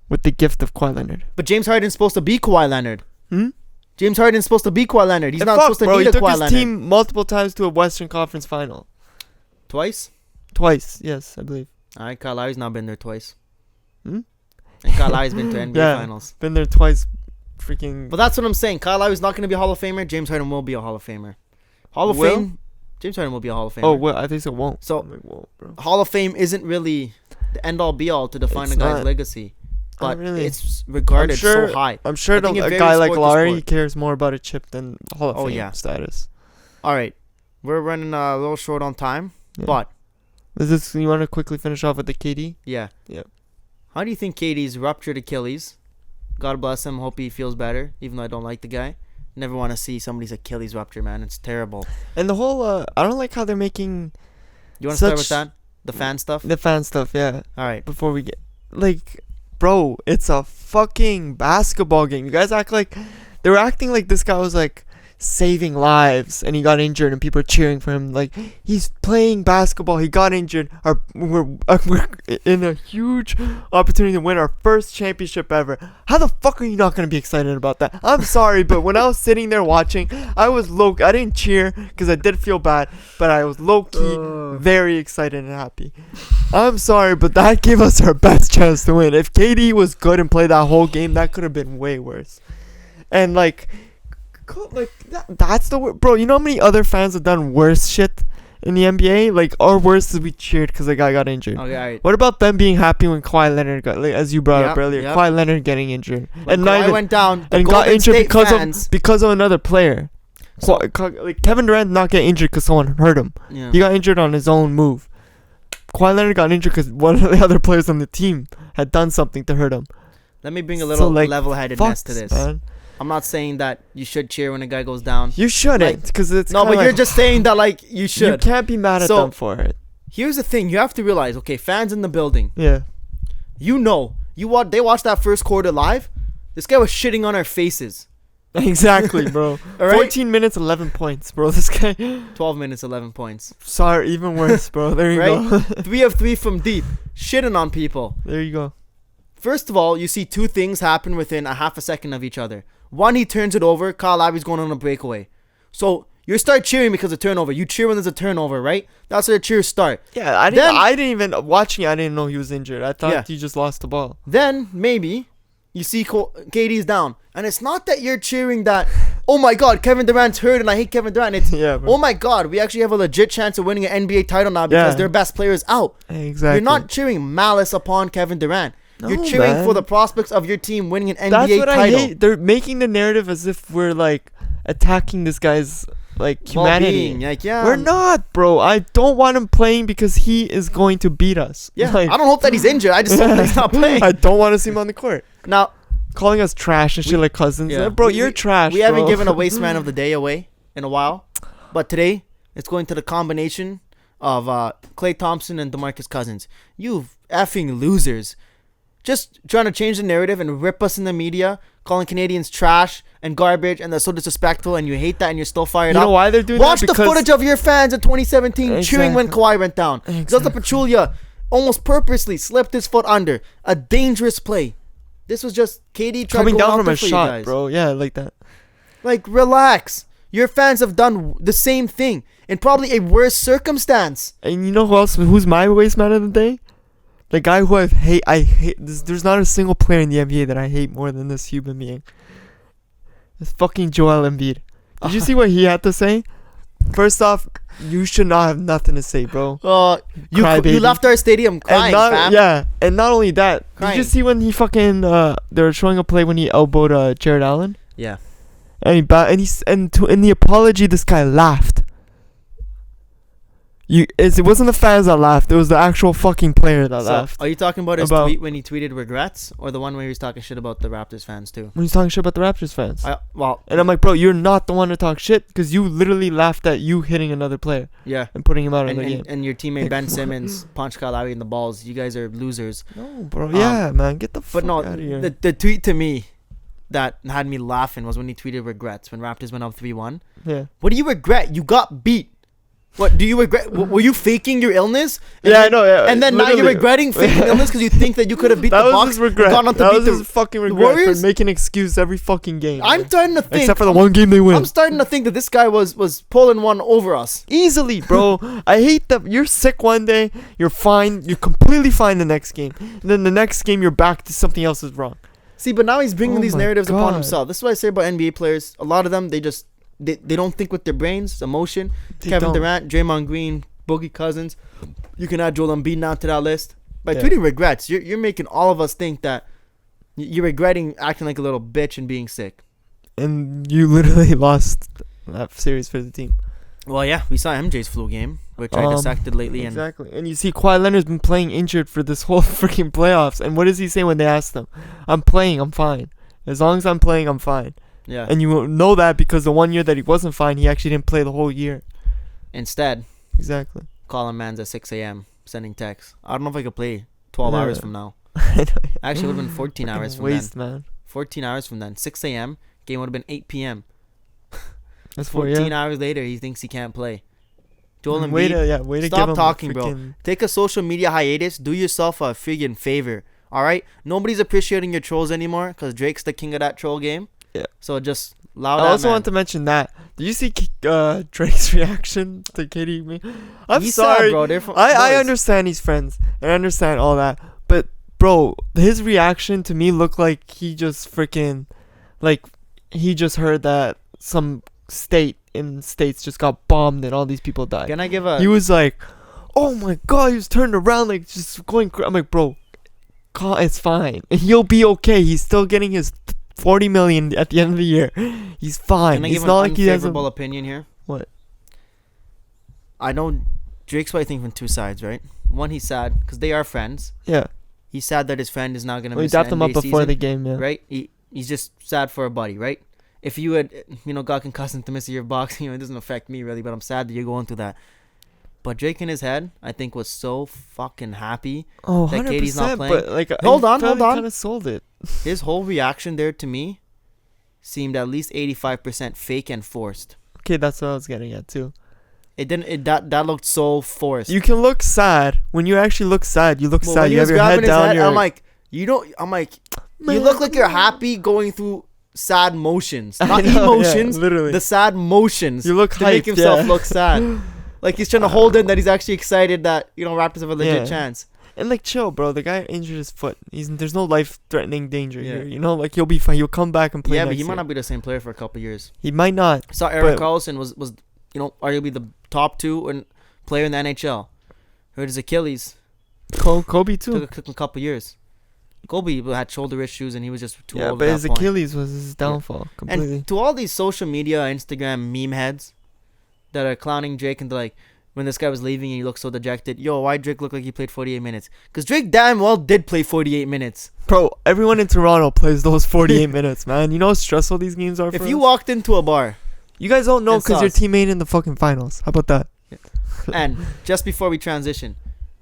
Speaker 2: with the gift of Kawhi Leonard.
Speaker 1: But James Harden's supposed to be Kawhi Leonard.
Speaker 2: Hmm?
Speaker 1: James Harden's supposed to be Kawhi Leonard. He's
Speaker 2: And
Speaker 1: not
Speaker 2: fuck,
Speaker 1: supposed to
Speaker 2: bro,
Speaker 1: need
Speaker 2: he
Speaker 1: a
Speaker 2: took
Speaker 1: Kawhi
Speaker 2: his
Speaker 1: Leonard.
Speaker 2: team multiple times to a Western Conference final.
Speaker 1: Twice?
Speaker 2: Twice, yes, I believe.
Speaker 1: Alright, Kyle Lowry's not been there twice.
Speaker 2: Hmm?
Speaker 1: And Kyle Lowry's been to NBA
Speaker 2: Yeah.
Speaker 1: Finals.
Speaker 2: Been there twice. Freaking.
Speaker 1: But that's what I'm saying. Kyle Lowry's not going to be a Hall of Famer. James Harden will be a Hall of Famer. Hall of
Speaker 2: Will?
Speaker 1: Fame. James Harden will be a Hall of Famer.
Speaker 2: Oh, well, I think so. Won't.
Speaker 1: So-
Speaker 2: I'm like, whoa, bro.
Speaker 1: Hall of Fame isn't really the end-all be-all to define
Speaker 2: It's
Speaker 1: a guy's
Speaker 2: not.
Speaker 1: legacy. But
Speaker 2: really.
Speaker 1: it's regarded
Speaker 2: sure-
Speaker 1: so high.
Speaker 2: I'm sure
Speaker 1: I think it
Speaker 2: a
Speaker 1: varies
Speaker 2: guy like
Speaker 1: sport to
Speaker 2: Lowry
Speaker 1: sport.
Speaker 2: cares more about a chip than Hall of
Speaker 1: Oh,
Speaker 2: Fame
Speaker 1: yeah.
Speaker 2: status.
Speaker 1: All right. We're running a little short on time.
Speaker 2: Yeah.
Speaker 1: But,
Speaker 2: You want to quickly finish off with the KD?
Speaker 1: yeah.
Speaker 2: Yep.
Speaker 1: How do you think KD's ruptured Achilles? God bless him. Hope he feels better, even though I don't like the guy. Never want to see somebody's Achilles rupture, man. It's terrible.
Speaker 2: And the whole, I don't like how they're making
Speaker 1: You want to start with
Speaker 2: Such-
Speaker 1: that? The fan stuff?
Speaker 2: the fan stuff, yeah.
Speaker 1: All right.
Speaker 2: Before we get, bro, it's a fucking basketball game. You guys act like, they were acting like this guy was like saving lives and he got injured and people are cheering for him. Like, he's playing basketball. He got injured. We're in a huge opportunity to win our first championship ever. How the fuck are you not going to be excited about that? I'm sorry, but when I was sitting there watching, I didn't cheer because I did feel bad, but I was low-key very excited and happy. I'm sorry, but that gave us our best chance to win. If KD was good and played that whole game, that could have been way worse. And that's the word, bro. You know how many other fans have done worse shit in the NBA? Like, our worst is we cheered because the guy got injured.
Speaker 1: Okay, all right.
Speaker 2: What about them being happy when Kawhi Leonard got, like, as you brought up
Speaker 1: Yep,
Speaker 2: earlier,
Speaker 1: yep.
Speaker 2: Kawhi Leonard getting injured
Speaker 1: When
Speaker 2: and not
Speaker 1: Kawhi
Speaker 2: even,
Speaker 1: went down, the
Speaker 2: and got
Speaker 1: Golden
Speaker 2: injured
Speaker 1: State
Speaker 2: because
Speaker 1: fans,
Speaker 2: of another player.
Speaker 1: So-
Speaker 2: Kevin Durant not get injured because someone hurt him.
Speaker 1: Yeah.
Speaker 2: He got injured on his own move. Kawhi Leonard got injured because one of the other players on the team had done something to hurt him.
Speaker 1: Let me bring a
Speaker 2: So,
Speaker 1: little
Speaker 2: like,
Speaker 1: level-headedness to
Speaker 2: Fucks,
Speaker 1: this.
Speaker 2: man.
Speaker 1: I'm not saying that you should cheer when a guy goes down.
Speaker 2: You shouldn't, because it's
Speaker 1: No,
Speaker 2: kinda
Speaker 1: but you're
Speaker 2: like-
Speaker 1: just saying that, like, you
Speaker 2: You
Speaker 1: should.
Speaker 2: can't be mad at
Speaker 1: So-
Speaker 2: them for it.
Speaker 1: Here's the thing. You have to realize, okay, fans in the building,
Speaker 2: Yeah.
Speaker 1: they watched that first quarter live. This guy was shitting on our faces.
Speaker 2: Exactly, bro.
Speaker 1: All right?
Speaker 2: 14 minutes, 11 points, bro. This guy.
Speaker 1: 12 minutes, 11 points.
Speaker 2: Sorry, even worse, bro. There you
Speaker 1: Right?
Speaker 2: go.
Speaker 1: 3 of 3 from deep. Shitting on people.
Speaker 2: There you go.
Speaker 1: First of all, you see two things happen within a half a second of each other. One, he turns it over. Kyle Lowry's going on a breakaway. So you start cheering because of turnover. You cheer when there's a turnover, right? That's where the cheers start.
Speaker 2: Yeah, I didn't even watching it. I didn't know he was injured. I thought he just lost the ball.
Speaker 1: Then maybe you see KD's down, and it's not that you're cheering that. Oh my God, Kevin Durant's hurt, and I hate Kevin Durant. It's oh my God, we actually have a legit chance of winning an NBA title now because their best player is out.
Speaker 2: Exactly.
Speaker 1: You're not cheering malice upon Kevin Durant. No, you're cheering for the prospects of your team winning an NBA title. That's what I hate.
Speaker 2: They're making the narrative as if we're like attacking this guy's like humanity.
Speaker 1: Like,
Speaker 2: we're not, bro. I don't want him playing because he is going to beat us.
Speaker 1: Yeah, like, I don't hope that he's injured. I just hope that he's not playing.
Speaker 2: I don't want to see him on the court.
Speaker 1: Now,
Speaker 2: calling us trash and shit like Cousins. Yeah. Bro, you're trash.
Speaker 1: We haven't given a waste man of the day away in a while, but today it's going to the combination of Klay Thompson and DeMarcus Cousins. You effing losers. Just trying to change the narrative and rip us in the media, calling Canadians trash and garbage, and they're so disrespectful, and you hate that, and you're still fired up.
Speaker 2: You know why they're doing
Speaker 1: Watch
Speaker 2: that?
Speaker 1: Watch the footage of your fans in 2017 cheering when Kawhi went down. Zelda Pachulia almost purposely slipped his foot under. A dangerous play. This was just KD trying
Speaker 2: coming
Speaker 1: to go
Speaker 2: down from a shot,
Speaker 1: guys.
Speaker 2: Bro. Yeah, like that.
Speaker 1: Like, relax. Your fans have done the same thing in probably a worse circumstance.
Speaker 2: And you know who else? Who's my waste man of the day? The guy who I hate. There's not a single player in the NBA that I hate more than this human being. It's fucking Joel Embiid. Did you see what he had to say? First off, you should not have nothing to say, bro.
Speaker 1: You left our stadium crying, fam.
Speaker 2: Yeah, and not only that.
Speaker 1: Crying.
Speaker 2: Did you see when he fucking they were showing a play when he elbowed Jared Allen?
Speaker 1: Yeah.
Speaker 2: And in the apology, this guy laughed. It wasn't the fans that laughed. It was the actual fucking player that laughed.
Speaker 1: Are you talking about his tweet when he tweeted regrets, or the one where he was talking shit about the Raptors fans too?
Speaker 2: When he's talking shit about the Raptors fans.
Speaker 1: And
Speaker 2: I'm like, bro, you're not the one to talk shit because you literally laughed at you hitting another player.
Speaker 1: Yeah.
Speaker 2: And putting him out in the game.
Speaker 1: And your teammate Ben Simmons punched Kyle Lowry in the balls. You guys are losers.
Speaker 2: No, bro. Man, get the fuck out of here.
Speaker 1: The tweet to me that had me laughing was when he tweeted regrets when Raptors went up 3-1.
Speaker 2: Yeah.
Speaker 1: What do you regret? You got beat. What do you regret? Were you faking your illness?
Speaker 2: I know. Yeah,
Speaker 1: and then literally. Now you're regretting faking illness because you think that you could have beat
Speaker 2: the
Speaker 1: Bucks.
Speaker 2: That was his regret. That was his fucking regret for making an excuse every fucking game.
Speaker 1: I'm starting to think,
Speaker 2: except for the one game they win.
Speaker 1: I'm starting to think that this guy was pulling one over us
Speaker 2: easily, bro. I hate that you're sick one day, you're fine, you're completely fine the next game, and then the next game you're back to something else is wrong.
Speaker 1: See, but now he's bringing these narratives upon himself. This is what I say about NBA players. A lot of them, they don't think with their brains, emotion. Kevin Durant, Draymond Green, Boogie Cousins. You can add Joel Embiid now to that list. By tweeting regrets, you're making all of us think that you're regretting acting like a little bitch and being sick.
Speaker 2: And you literally lost that series for the team.
Speaker 1: Well, yeah, we saw MJ's flu game, which I dissected lately.
Speaker 2: Exactly. And you see Kawhi Leonard's been playing injured for this whole freaking playoffs. And what does he say when they ask him? I'm playing, I'm fine. As long as I'm playing, I'm fine.
Speaker 1: Yeah.
Speaker 2: And you know that because the 1 year that he wasn't fine, he actually didn't play the whole year.
Speaker 1: Instead.
Speaker 2: Exactly.
Speaker 1: Calling mans at 6 a.m. sending texts. I don't know if I could play 12 hours from now. Actually, it would have been 14 hours from then.
Speaker 2: Man.
Speaker 1: 14 hours from then. 6 a.m. Game would have been 8 p.m.
Speaker 2: That's
Speaker 1: 14 hours later, he thinks he can't play. Joel Embiid, stop talking, bro. Take a social media hiatus. Do yourself a friggin' favor. All right? Nobody's appreciating your trolls anymore because Drake's the king of that troll game.
Speaker 2: Yeah.
Speaker 1: So just allow that.
Speaker 2: I also want to mention that. Did you see Drake's reaction to KD? He's sorry,
Speaker 1: sad, bro.
Speaker 2: I understand he's friends and I understand all that, but bro, his reaction to me looked like he just freaking, like he just heard that some state in the States just got bombed and all these people died.
Speaker 1: Can I give a?
Speaker 2: He was like, "Oh my god!" He was turned around like just going. I'm like, bro, it's fine. He'll be okay. He's still getting his 40 million at the end of the year. He's fine.
Speaker 1: Can I
Speaker 2: it's
Speaker 1: give
Speaker 2: not
Speaker 1: an
Speaker 2: like he has
Speaker 1: unfavorable opinion here?
Speaker 2: What?
Speaker 1: I know Drake's probably thinking from two sides, right? One, he's sad because they are friends.
Speaker 2: Yeah.
Speaker 1: He's sad that his friend is not gonna.
Speaker 2: He dapped him up before
Speaker 1: season,
Speaker 2: the game, yeah.
Speaker 1: Right? He's just sad for a buddy, right? If you had, got concussed into missing your boxing, it doesn't affect me really, but I'm sad that you're going through that. But Drake in his head, I think, was so fucking happy that KD's not playing.
Speaker 2: But like,
Speaker 1: hold on.
Speaker 2: Kind of sold it.
Speaker 1: His whole reaction there to me seemed at least 85% fake and forced.
Speaker 2: Okay, that's what I was getting at too.
Speaker 1: It didn't. That looked so forced.
Speaker 2: You can look sad when you actually look sad. You look sad. You have your head down.
Speaker 1: I'm like, you don't. I'm like, man. You look like you're happy going through sad motions,
Speaker 2: I
Speaker 1: not
Speaker 2: know,
Speaker 1: emotions.
Speaker 2: yeah, literally.
Speaker 1: The sad motions.
Speaker 2: You look
Speaker 1: to make
Speaker 2: hyped,
Speaker 1: himself
Speaker 2: yeah.
Speaker 1: look sad. Like he's trying to hold in that he's actually excited that Raptors have a legit
Speaker 2: Yeah.
Speaker 1: chance.
Speaker 2: And like, chill, bro. The guy injured his foot. There's no life-threatening danger
Speaker 1: Yeah.
Speaker 2: here. Like he'll be fine. He'll come back and play.
Speaker 1: Yeah, but
Speaker 2: next
Speaker 1: he might
Speaker 2: year.
Speaker 1: not be the same player for a couple years.
Speaker 2: He might not.
Speaker 1: I saw Eric
Speaker 2: but-
Speaker 1: Carlson was arguably the top 2 player in the NHL. Hurt his Achilles.
Speaker 2: Kobe too.
Speaker 1: Took a couple years. Kobe had shoulder issues and he was just too
Speaker 2: Yeah,
Speaker 1: old.
Speaker 2: but
Speaker 1: at
Speaker 2: his
Speaker 1: that point.
Speaker 2: Achilles was his downfall completely.
Speaker 1: And to all these social media, Instagram meme heads that are clowning Drake and they're like, when this guy was leaving and he looked so dejected, why Drake look like he played 48 minutes? Because Drake damn well did play 48 minutes.
Speaker 2: Bro, everyone in Toronto plays those 48 minutes, man. You know how stressful these games are for
Speaker 1: If you
Speaker 2: us?
Speaker 1: walked into a bar,
Speaker 2: You guys don't know
Speaker 1: and
Speaker 2: because your
Speaker 1: sauce.
Speaker 2: team ain't in the fucking finals. How about that?
Speaker 1: and just before we transition,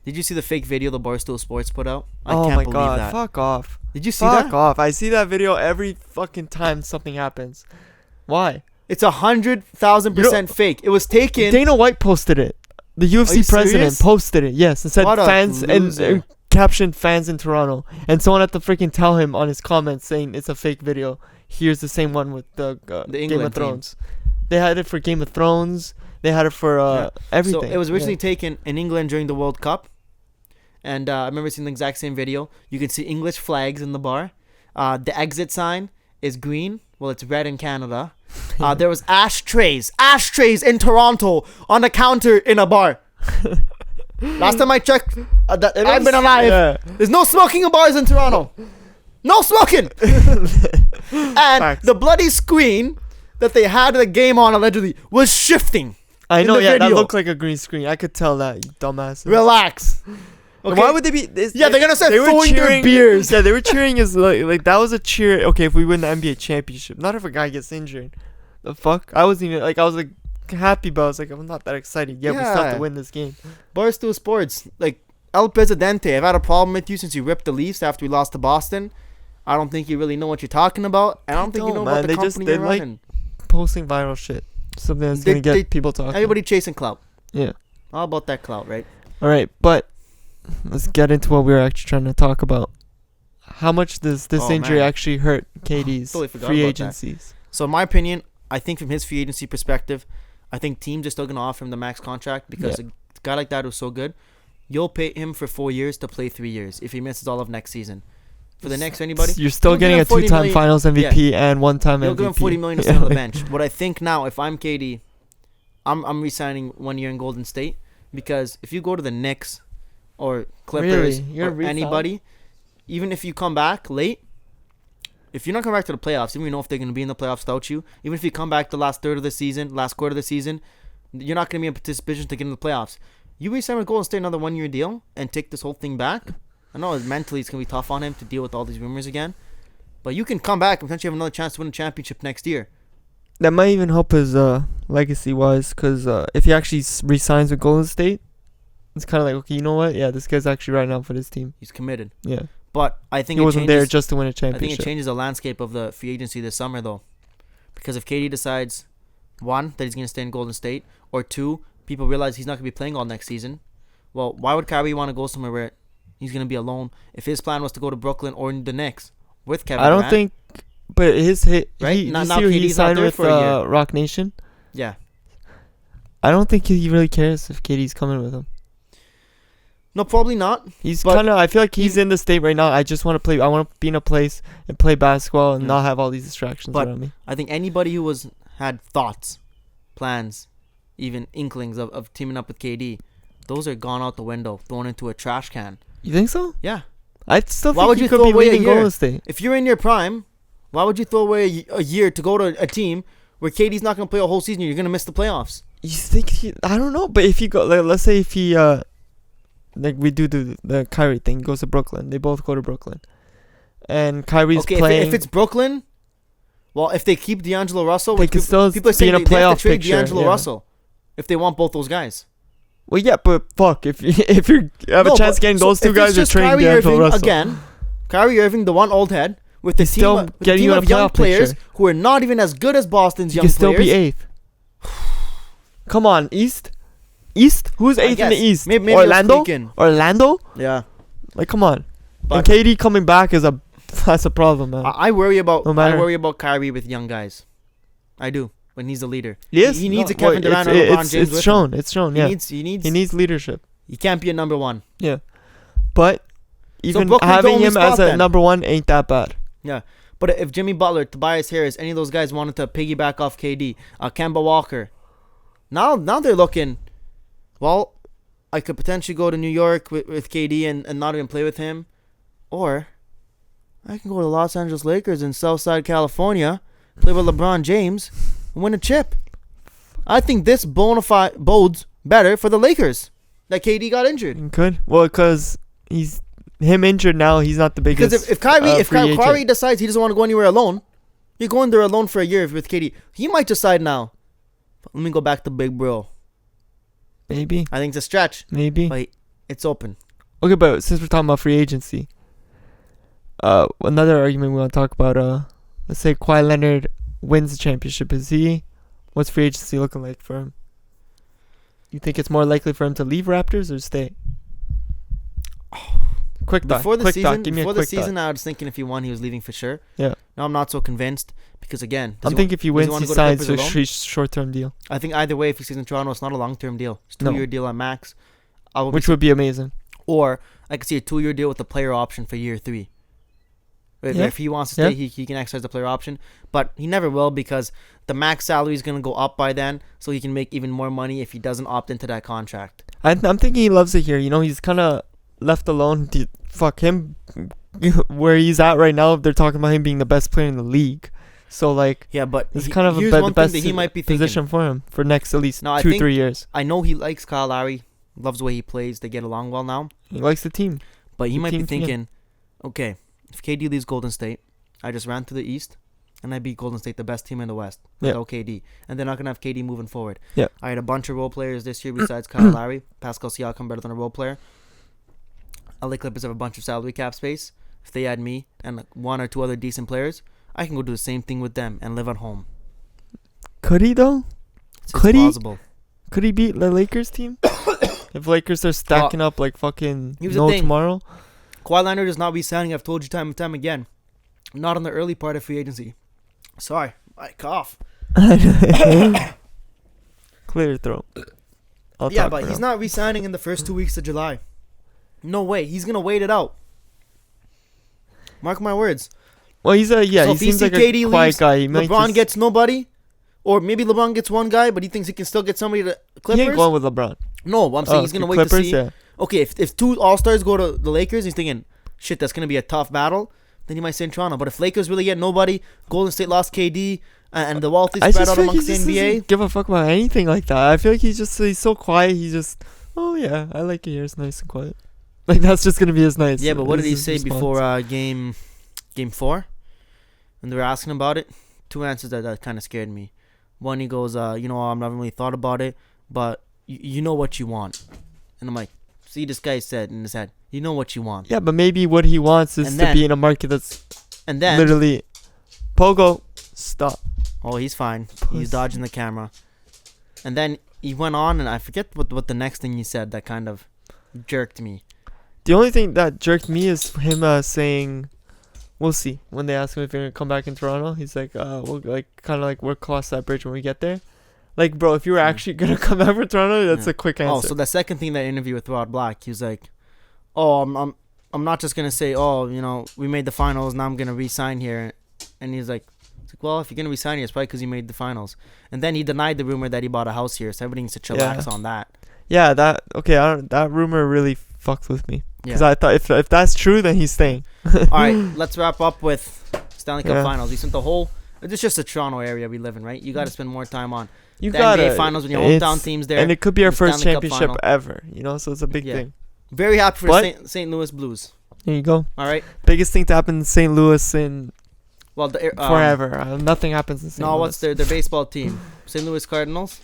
Speaker 1: did you see the fake video the Barstool Sports put out? I
Speaker 2: Oh
Speaker 1: can't
Speaker 2: my
Speaker 1: believe
Speaker 2: god,
Speaker 1: that.
Speaker 2: fuck off.
Speaker 1: Did you see
Speaker 2: Fuck
Speaker 1: that?
Speaker 2: off. I see that video every fucking time something happens. Why?
Speaker 1: It's 100,000% fake. It was taken.
Speaker 2: Dana White posted it. The
Speaker 1: Are you
Speaker 2: UFC president
Speaker 1: serious?
Speaker 2: posted it, yes, and said
Speaker 1: What a
Speaker 2: fans and
Speaker 1: loser.
Speaker 2: captioned fans in Toronto. And someone had to freaking tell him on his comments saying it's a fake video. Here's the same one with the Game
Speaker 1: England
Speaker 2: of
Speaker 1: team.
Speaker 2: Thrones. They had it for Game of Thrones. They had it for everything.
Speaker 1: So it was originally taken in England during the World Cup. And I remember seeing the exact same video. You can see English flags in the bar. The exit sign is green. Well, it's red in Canada. There was ashtrays in Toronto on the counter in a bar. Last time I checked, I've been alive.
Speaker 2: Yeah.
Speaker 1: There's no smoking in bars in Toronto. No smoking. And
Speaker 2: Facts.
Speaker 1: the bloody screen that they had the game on allegedly was shifting.
Speaker 2: I
Speaker 1: in
Speaker 2: know,
Speaker 1: the
Speaker 2: yeah, that
Speaker 1: video.
Speaker 2: looked like a green screen. I could tell that, you dumbasses.
Speaker 1: Relax. Okay?
Speaker 2: Why would they be?
Speaker 1: Yeah, they're gonna start
Speaker 2: they were
Speaker 1: throwing their
Speaker 2: cheering-
Speaker 1: beers.
Speaker 2: Yeah, they were cheering as like that was a cheer. Okay, if we win the NBA championship, not if a guy gets injured. The fuck? I wasn't even I was like happy, but I was like, I'm not that excited. Yeah, we still have
Speaker 1: Yeah.
Speaker 2: to win this game.
Speaker 1: Barstool Sports, like El Presidente, I've had a problem with you since you ripped the Leafs after we lost to Boston. I don't think you really know what you're talking about. And I don't think you know about the
Speaker 2: They
Speaker 1: company
Speaker 2: they
Speaker 1: you're
Speaker 2: like
Speaker 1: running.
Speaker 2: posting viral shit. Something that's
Speaker 1: They-
Speaker 2: gonna get
Speaker 1: they-
Speaker 2: people talking.
Speaker 1: Everybody chasing clout.
Speaker 2: Yeah.
Speaker 1: All about that clout, right?
Speaker 2: All right, but let's get into what we were actually trying to talk about. How much does this
Speaker 1: Oh,
Speaker 2: injury
Speaker 1: man.
Speaker 2: actually hurt KD's
Speaker 1: Totally forgot
Speaker 2: free
Speaker 1: about that.
Speaker 2: agencies?
Speaker 1: So in my opinion, I think from his free agency perspective, I think teams are still going to offer him the max contract because a guy like that who's so good, you'll pay him for 4 years to play 3 years if he misses all of next season. For the next anybody,
Speaker 2: You're still
Speaker 1: you'll give
Speaker 2: getting
Speaker 1: him
Speaker 2: a
Speaker 1: 40
Speaker 2: two-time
Speaker 1: million.
Speaker 2: Finals MVP and one-time
Speaker 1: you'll
Speaker 2: MVP.
Speaker 1: give him 40 million to sit on the bench. What I think now, if I'm KD, I'm re-signing 1 year in Golden State because if you go to the Knicks or Clippers
Speaker 2: Really? You're
Speaker 1: or
Speaker 2: re-signing?
Speaker 1: anybody, even if you come back late, if you're not coming back to the playoffs, even if you know if they're going to be in the playoffs without you, even if you come back the last third of the season, last quarter of the season, you're not going to be in participation to get in the playoffs. You re-sign with Golden State another 1 year deal and take this whole thing back. I know mentally it's going to be tough on him to deal with all these rumors again, but you can come back and potentially have another chance to win a championship next year.
Speaker 2: That might even help his legacy-wise, because if he actually resigns with Golden State, it's kind of like, okay, you know what? Yeah, this guy's actually right now for this team.
Speaker 1: He's committed.
Speaker 2: Yeah.
Speaker 1: But I think
Speaker 2: He
Speaker 1: it
Speaker 2: wasn't
Speaker 1: changes,
Speaker 2: there just to win a
Speaker 1: I think
Speaker 2: championship.
Speaker 1: it changes the landscape of the free agency this summer, though. Because if KD decides, 1, that he's going to stay in Golden State, or 2, people realize he's not going to be playing all next season, well, why would Kyrie want to go somewhere where he's going to be alone if his plan was to go to Brooklyn or the Knicks with Kevin
Speaker 2: I don't
Speaker 1: Durant?
Speaker 2: think, but his hit,
Speaker 1: Right?
Speaker 2: he,
Speaker 1: Now-
Speaker 2: you
Speaker 1: now
Speaker 2: see who he
Speaker 1: KD's out
Speaker 2: signed
Speaker 1: there
Speaker 2: with
Speaker 1: for a year.
Speaker 2: Rock Nation?
Speaker 1: Yeah.
Speaker 2: I don't think he really cares if KD's coming with him.
Speaker 1: No, probably not.
Speaker 2: He's
Speaker 1: But
Speaker 2: kind of, I feel like he's in the state right now. I just want to play, I want to be in a place and play basketball and
Speaker 1: Yeah.
Speaker 2: not have all these distractions
Speaker 1: But-
Speaker 2: around me.
Speaker 1: I think anybody who had thoughts, plans, even inklings of teaming up with KD, those are gone out the window, thrown into a trash can.
Speaker 2: You think so?
Speaker 1: Yeah.
Speaker 2: I still
Speaker 1: Why
Speaker 2: think
Speaker 1: would
Speaker 2: he
Speaker 1: you
Speaker 2: could
Speaker 1: throw
Speaker 2: be
Speaker 1: away a
Speaker 2: leaving
Speaker 1: year?
Speaker 2: Golden State.
Speaker 1: If you're in your prime, why would you throw away a year to go to a team where KD's not going to play a whole season? You're going to miss the playoffs.
Speaker 2: You think I don't know, but if you go, like, let's say if he like we do the Kyrie thing, goes to Brooklyn. They both go to Brooklyn, and Kyrie's
Speaker 1: Okay,
Speaker 2: playing.
Speaker 1: if it's Brooklyn, well, if they keep D'Angelo Russell,
Speaker 2: They
Speaker 1: which
Speaker 2: could still
Speaker 1: people are
Speaker 2: be
Speaker 1: saying
Speaker 2: in a
Speaker 1: they have
Speaker 2: playoff
Speaker 1: to trade
Speaker 2: picture,
Speaker 1: D'Angelo
Speaker 2: yeah.
Speaker 1: Russell if they want both those guys.
Speaker 2: well, yeah, but fuck, if you have
Speaker 1: No,
Speaker 2: a chance
Speaker 1: but-
Speaker 2: getting
Speaker 1: so
Speaker 2: those two
Speaker 1: if it's
Speaker 2: guys, you're
Speaker 1: just
Speaker 2: trading
Speaker 1: Kyrie
Speaker 2: D'Angelo
Speaker 1: Irving
Speaker 2: Russell
Speaker 1: again. Kyrie Irving, the one old head, with the
Speaker 2: He's
Speaker 1: team,
Speaker 2: still
Speaker 1: with the
Speaker 2: getting
Speaker 1: team
Speaker 2: you in
Speaker 1: of
Speaker 2: a
Speaker 1: young
Speaker 2: playoff
Speaker 1: players
Speaker 2: picture.
Speaker 1: who are not even as good as Boston's
Speaker 2: You
Speaker 1: young
Speaker 2: can still
Speaker 1: players.
Speaker 2: be eighth. Come on, East. Who's
Speaker 1: I
Speaker 2: eighth in the
Speaker 1: guess.
Speaker 2: East?
Speaker 1: Maybe
Speaker 2: Orlando.
Speaker 1: speaking.
Speaker 2: Orlando.
Speaker 1: Yeah.
Speaker 2: Like, come on.
Speaker 1: But-
Speaker 2: and KD coming back is a That's a problem, man.
Speaker 1: I worry about
Speaker 2: No matter-
Speaker 1: I worry about Kyrie with young guys. I do. When he's the leader.
Speaker 2: Yes,
Speaker 1: He needs a Kevin Durant or LeBron James
Speaker 2: It's
Speaker 1: with
Speaker 2: shown.
Speaker 1: him.
Speaker 2: It's shown.
Speaker 1: He
Speaker 2: Yeah.
Speaker 1: needs
Speaker 2: He needs leadership.
Speaker 1: he can't be a number one.
Speaker 2: Yeah. But even
Speaker 1: Brooklyn's the
Speaker 2: having
Speaker 1: only
Speaker 2: him as
Speaker 1: spot
Speaker 2: a
Speaker 1: then.
Speaker 2: number one ain't that bad.
Speaker 1: But if Jimmy Butler, Tobias Harris, any of those guys wanted to piggyback off KD, Kemba Walker, now they're looking, well, I could potentially go to New York with KD and not even play with him, or I can go to the Los Angeles Lakers in Southside California, play with LeBron James, and win a chip. I think this bodes better for the Lakers that KD got injured.
Speaker 2: Good. Well, because he's him injured now. He's not the biggest.
Speaker 1: Because if Kyrie
Speaker 2: agent.
Speaker 1: decides he doesn't want to go anywhere alone, you're going there alone for a year with KD. He might decide now. Let me go back to Big Bro.
Speaker 2: Maybe.
Speaker 1: I think it's a stretch,
Speaker 2: Maybe.
Speaker 1: but it's open.
Speaker 2: Okay, but since we're talking about free agency, another argument we want to talk about. Let's say Kawhi Leonard wins the championship. What's free agency looking like for him? You think it's more likely for him to leave Raptors or stay? Quick thought.
Speaker 1: Before the
Speaker 2: quick
Speaker 1: season,
Speaker 2: thought. Give me a quick thought.
Speaker 1: I was thinking if he won, he was leaving for sure.
Speaker 2: Yeah.
Speaker 1: Now I'm not so convinced because again,
Speaker 2: I'm thinking if he wins,
Speaker 1: want
Speaker 2: he
Speaker 1: to go to
Speaker 2: signs
Speaker 1: Clippers
Speaker 2: a
Speaker 1: alone?
Speaker 2: short-term deal,
Speaker 1: I think either way, if he stays in Toronto, it's not a long-term deal. It's a
Speaker 2: No.
Speaker 1: 2-year deal at max.
Speaker 2: which would be amazing.
Speaker 1: Or I could see a 2-year deal with a player option for year 3.
Speaker 2: Yeah.
Speaker 1: If he wants to stay, he can exercise the player option. But he never will because the max salary is going to go up by then. So he can make even more money if he doesn't opt into that contract.
Speaker 2: I'm thinking he loves it here. You know, he's kind of left alone. Fuck him. Where he's at right now, they're talking about him being the best player in the league. So, like,
Speaker 1: Yeah, but
Speaker 2: it's kind of
Speaker 1: here's
Speaker 2: the
Speaker 1: one
Speaker 2: best
Speaker 1: thing that he might be thinking.
Speaker 2: position for him for next at least
Speaker 1: No, I
Speaker 2: 2-3 years.
Speaker 1: I know he likes Kyle Lowry. Loves the way he plays. They get along well now.
Speaker 2: He likes the team.
Speaker 1: But he
Speaker 2: The
Speaker 1: might be
Speaker 2: team team.
Speaker 1: thinking, okay, if KD leaves Golden State, I just ran to the East, and I beat Golden State, the best team in the West,
Speaker 2: Yeah.
Speaker 1: without KD. And they're not going to have KD moving forward.
Speaker 2: Yeah.
Speaker 1: I had a bunch of role players this year besides Kyle Lowry. Pascal Siakam better than a role player. LA Clippers have a bunch of salary cap space. If they add me and like 1 or 2 other decent players, I can go do the same thing with them and live at home.
Speaker 2: Could he, though?
Speaker 1: It's
Speaker 2: Could he?
Speaker 1: plausible.
Speaker 2: Could he beat the Lakers team? If Lakers are stacking up like fucking
Speaker 1: Here's the
Speaker 2: no
Speaker 1: thing.
Speaker 2: tomorrow?
Speaker 1: Kawhi Leonard is not re-signing. I've told you time and time again. Not on the early part of free agency. Sorry, I cough.
Speaker 2: Clear your throat. I'll
Speaker 1: Yeah,
Speaker 2: talk
Speaker 1: but
Speaker 2: for
Speaker 1: he's
Speaker 2: now.
Speaker 1: not re-signing in the first 2 weeks of July. No way. He's gonna wait it out. Mark my words.
Speaker 2: Well, he's
Speaker 1: So
Speaker 2: he
Speaker 1: if
Speaker 2: seems like
Speaker 1: KD
Speaker 2: a quiet
Speaker 1: leaves,
Speaker 2: guy. He might
Speaker 1: LeBron
Speaker 2: just,
Speaker 1: gets nobody, or maybe LeBron gets one guy, but he thinks he can still get somebody to
Speaker 2: he
Speaker 1: Clippers.
Speaker 2: ain't going with LeBron.
Speaker 1: No, I'm saying he's gonna wait
Speaker 2: Clippers,
Speaker 1: to see.
Speaker 2: Yeah.
Speaker 1: Okay, if 2 All-Stars go to the Lakers, he's thinking, shit, that's gonna be a tough battle. Then he might stay in Toronto. But if Lakers really get nobody, Golden State lost KD, and the wealth is
Speaker 2: I
Speaker 1: spread
Speaker 2: just
Speaker 1: out
Speaker 2: feel like he
Speaker 1: amongst the
Speaker 2: just
Speaker 1: NBA.
Speaker 2: doesn't give a fuck about anything like that. I feel like he's so quiet. He's just, oh yeah, I like it here. It's nice and quiet. Like that's just gonna be his nice.
Speaker 1: Yeah, but what did he
Speaker 2: his
Speaker 1: say
Speaker 2: response.
Speaker 1: before game 4? When they were asking about it, 2 answers that kind of scared me. One, he goes, I've never really thought about it, but you know what you want. And I'm like, see, this guy said in his head, you know what you want.
Speaker 2: Yeah, but maybe what he wants is
Speaker 1: And
Speaker 2: to
Speaker 1: then-
Speaker 2: be in a market that's
Speaker 1: And then,
Speaker 2: literally, Pogo, stop.
Speaker 1: oh, he's fine.
Speaker 2: Pussy.
Speaker 1: He's dodging the camera. And then he went on, and I forget what the next thing he said that kind of jerked me.
Speaker 2: The only thing that jerked me is him saying, "We'll see." When they ask him if you're gonna come back in Toronto, he's like, "We'll we'll cross that bridge when we get there." Like, bro, if you were actually gonna come back from Toronto, that's a quick answer.
Speaker 1: Oh, so the second thing, that interview with Rod Black, he was like, "Oh, I'm not just gonna say, we made the finals, now I'm gonna re-sign here." And he's like, "Well, if you're gonna resign here, it's probably because you made the finals." And then he denied the rumor that he bought a house here, so everybody needs to chillax on that.
Speaker 2: Yeah, that rumor really fucked with me. Because
Speaker 1: Yeah.
Speaker 2: I thought if that's true, then he's staying.
Speaker 1: All right, let's wrap up with Stanley Cup
Speaker 2: Yeah.
Speaker 1: Finals. We spent it's just the Toronto area we live in, right? You got to spend more time on
Speaker 2: You
Speaker 1: the
Speaker 2: got
Speaker 1: NBA Finals when your hometown team's there.
Speaker 2: and it could be our
Speaker 1: the
Speaker 2: first
Speaker 1: Stanley Cup
Speaker 2: championship
Speaker 1: final.
Speaker 2: ever. So it's a big
Speaker 1: Yeah.
Speaker 2: thing.
Speaker 1: Very happy for
Speaker 2: But-
Speaker 1: the St. Louis Blues.
Speaker 2: There you go.
Speaker 1: All right.
Speaker 2: Biggest thing to happen in St. Louis in
Speaker 1: Well,
Speaker 2: forever. Nothing happens in St.
Speaker 1: No,
Speaker 2: Louis.
Speaker 1: what's their baseball team? St. Louis Cardinals.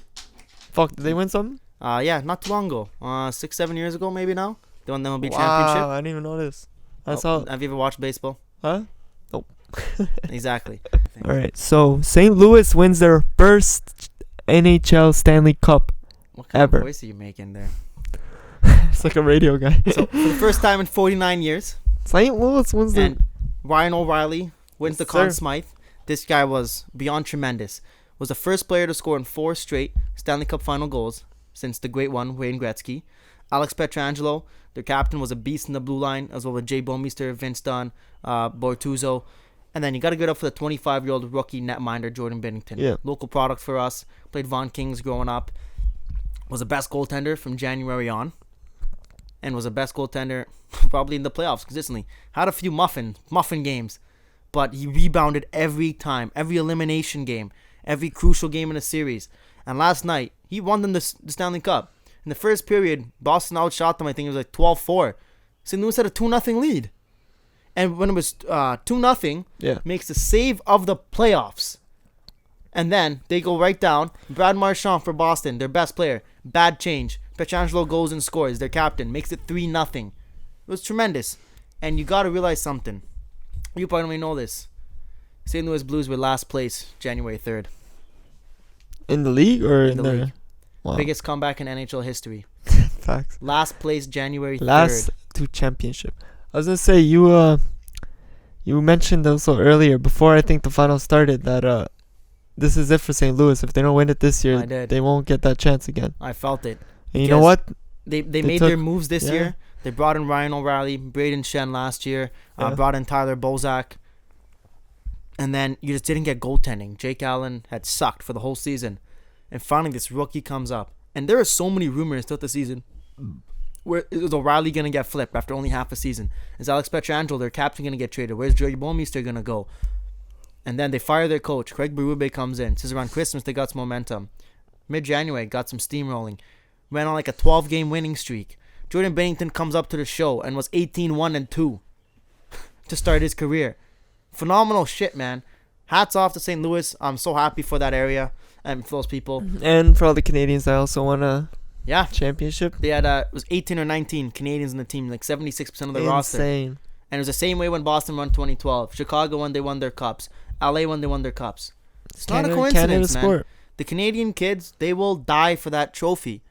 Speaker 2: Fuck? Did they win something?
Speaker 1: Yeah, not too long ago. 6-7 years ago, maybe now. They won the MLB
Speaker 2: Wow,
Speaker 1: championship.
Speaker 2: I didn't even know this. That's
Speaker 1: Oh,
Speaker 2: all.
Speaker 1: have you ever watched baseball?
Speaker 2: Huh?
Speaker 1: Exactly.
Speaker 2: All right. So St. Louis wins their first NHL Stanley Cup.
Speaker 1: What kind
Speaker 2: Ever.
Speaker 1: of voice are you making there?
Speaker 2: It's like a radio guy.
Speaker 1: So for the first time in 49 years,
Speaker 2: St. Louis wins
Speaker 1: and Ryan O'Reilly wins the Conn Smythe. This guy was beyond tremendous. Was the first player to score in 4 straight Stanley Cup final goals since the great one, Wayne Gretzky. Alex Pietrangelo, their captain, was a beast in the blue line, as well with Jay Bomeister, Vince Dunn, Bortuzzo. And then you got to get up for the 25-year-old rookie netminder, Jordan Binnington.
Speaker 2: Yeah.
Speaker 1: Local product for us. Played Von Kings growing up. Was the best goaltender from January on. And was the best goaltender probably in the playoffs consistently. Had a few muffin games. But he rebounded every time. Every elimination game. Every crucial game in a series. And last night, he won them the Stanley Cup. In the first period, Boston outshot them. I think it was like 12-4. St. Louis had a 2-0 lead. And when it was 2-0, makes the save of the playoffs. And then they go right down. Brad Marchand for Boston, their best player. Bad change. Pietrangelo goes and scores. Their captain makes it 3-0. It was tremendous. And you got to realize something. You probably know this. St. Louis Blues were last place January 3rd.
Speaker 2: In the league or in
Speaker 1: the
Speaker 2: the
Speaker 1: league?
Speaker 2: Wow.
Speaker 1: Biggest comeback in NHL history.
Speaker 2: Facts.
Speaker 1: Last place January 3rd.
Speaker 2: Last to championship. I was gonna say you mentioned also earlier before I think the final started that this is it for St. Louis. If they don't win it this year, they won't get that chance again.
Speaker 1: I felt it.
Speaker 2: And you know what?
Speaker 1: They made their moves this year. They brought in Ryan O'Reilly, Braden Shen last year, brought in Tyler Bozak. And then you just didn't get goaltending. Jake Allen had sucked for the whole season. And finally this rookie comes up. And there are so many rumors throughout the season. Where is O'Reilly going to get flipped after only half a season? Is Alex Pietrangelo, their captain, going to get traded? Where's Jay Bomeister going to go? And then they fire their coach. Craig Berube comes in. Says around Christmas they got some momentum. Mid-January, got some steam rolling. Ran on like a 12-game winning streak. Jordan Binnington comes up to the show and was 18-1-2 to start his career. Phenomenal shit, man. Hats off to St. Louis. I'm so happy for that area and for those people.
Speaker 2: And for all the Canadians that also won a championship.
Speaker 1: They had it was 18 or 19 Canadians in the team, like 76% of the roster.
Speaker 2: Insane.
Speaker 1: And it was the same way when Boston won 2012. Chicago when they won their cups. LA when they won their cups. It's not a coincidence, man. Sport. The Canadian kids, they will die for that trophy.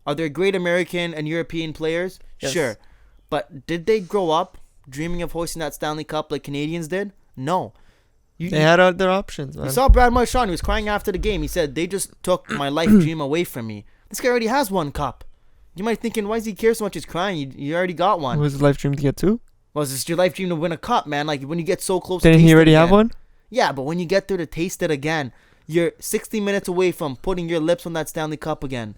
Speaker 1: Are there great American and European players? Yes. Sure. But did they grow up dreaming of hoisting that Stanley Cup like Canadians did? No.
Speaker 2: They had other options, man.
Speaker 1: You saw Brad Marchand. He was crying after the game. He said, they just took my life dream away from me. This guy already has 1 cup. You might be thinking, why does he care so much? He's crying. You already got one.
Speaker 2: Was his life dream to get 2?
Speaker 1: Well, it's just your life dream to win a cup, man. Like, when you get so close
Speaker 2: Didn't he already have one?
Speaker 1: Yeah, but when you get there to taste it again, you're 60 minutes away from putting your lips on that Stanley Cup again.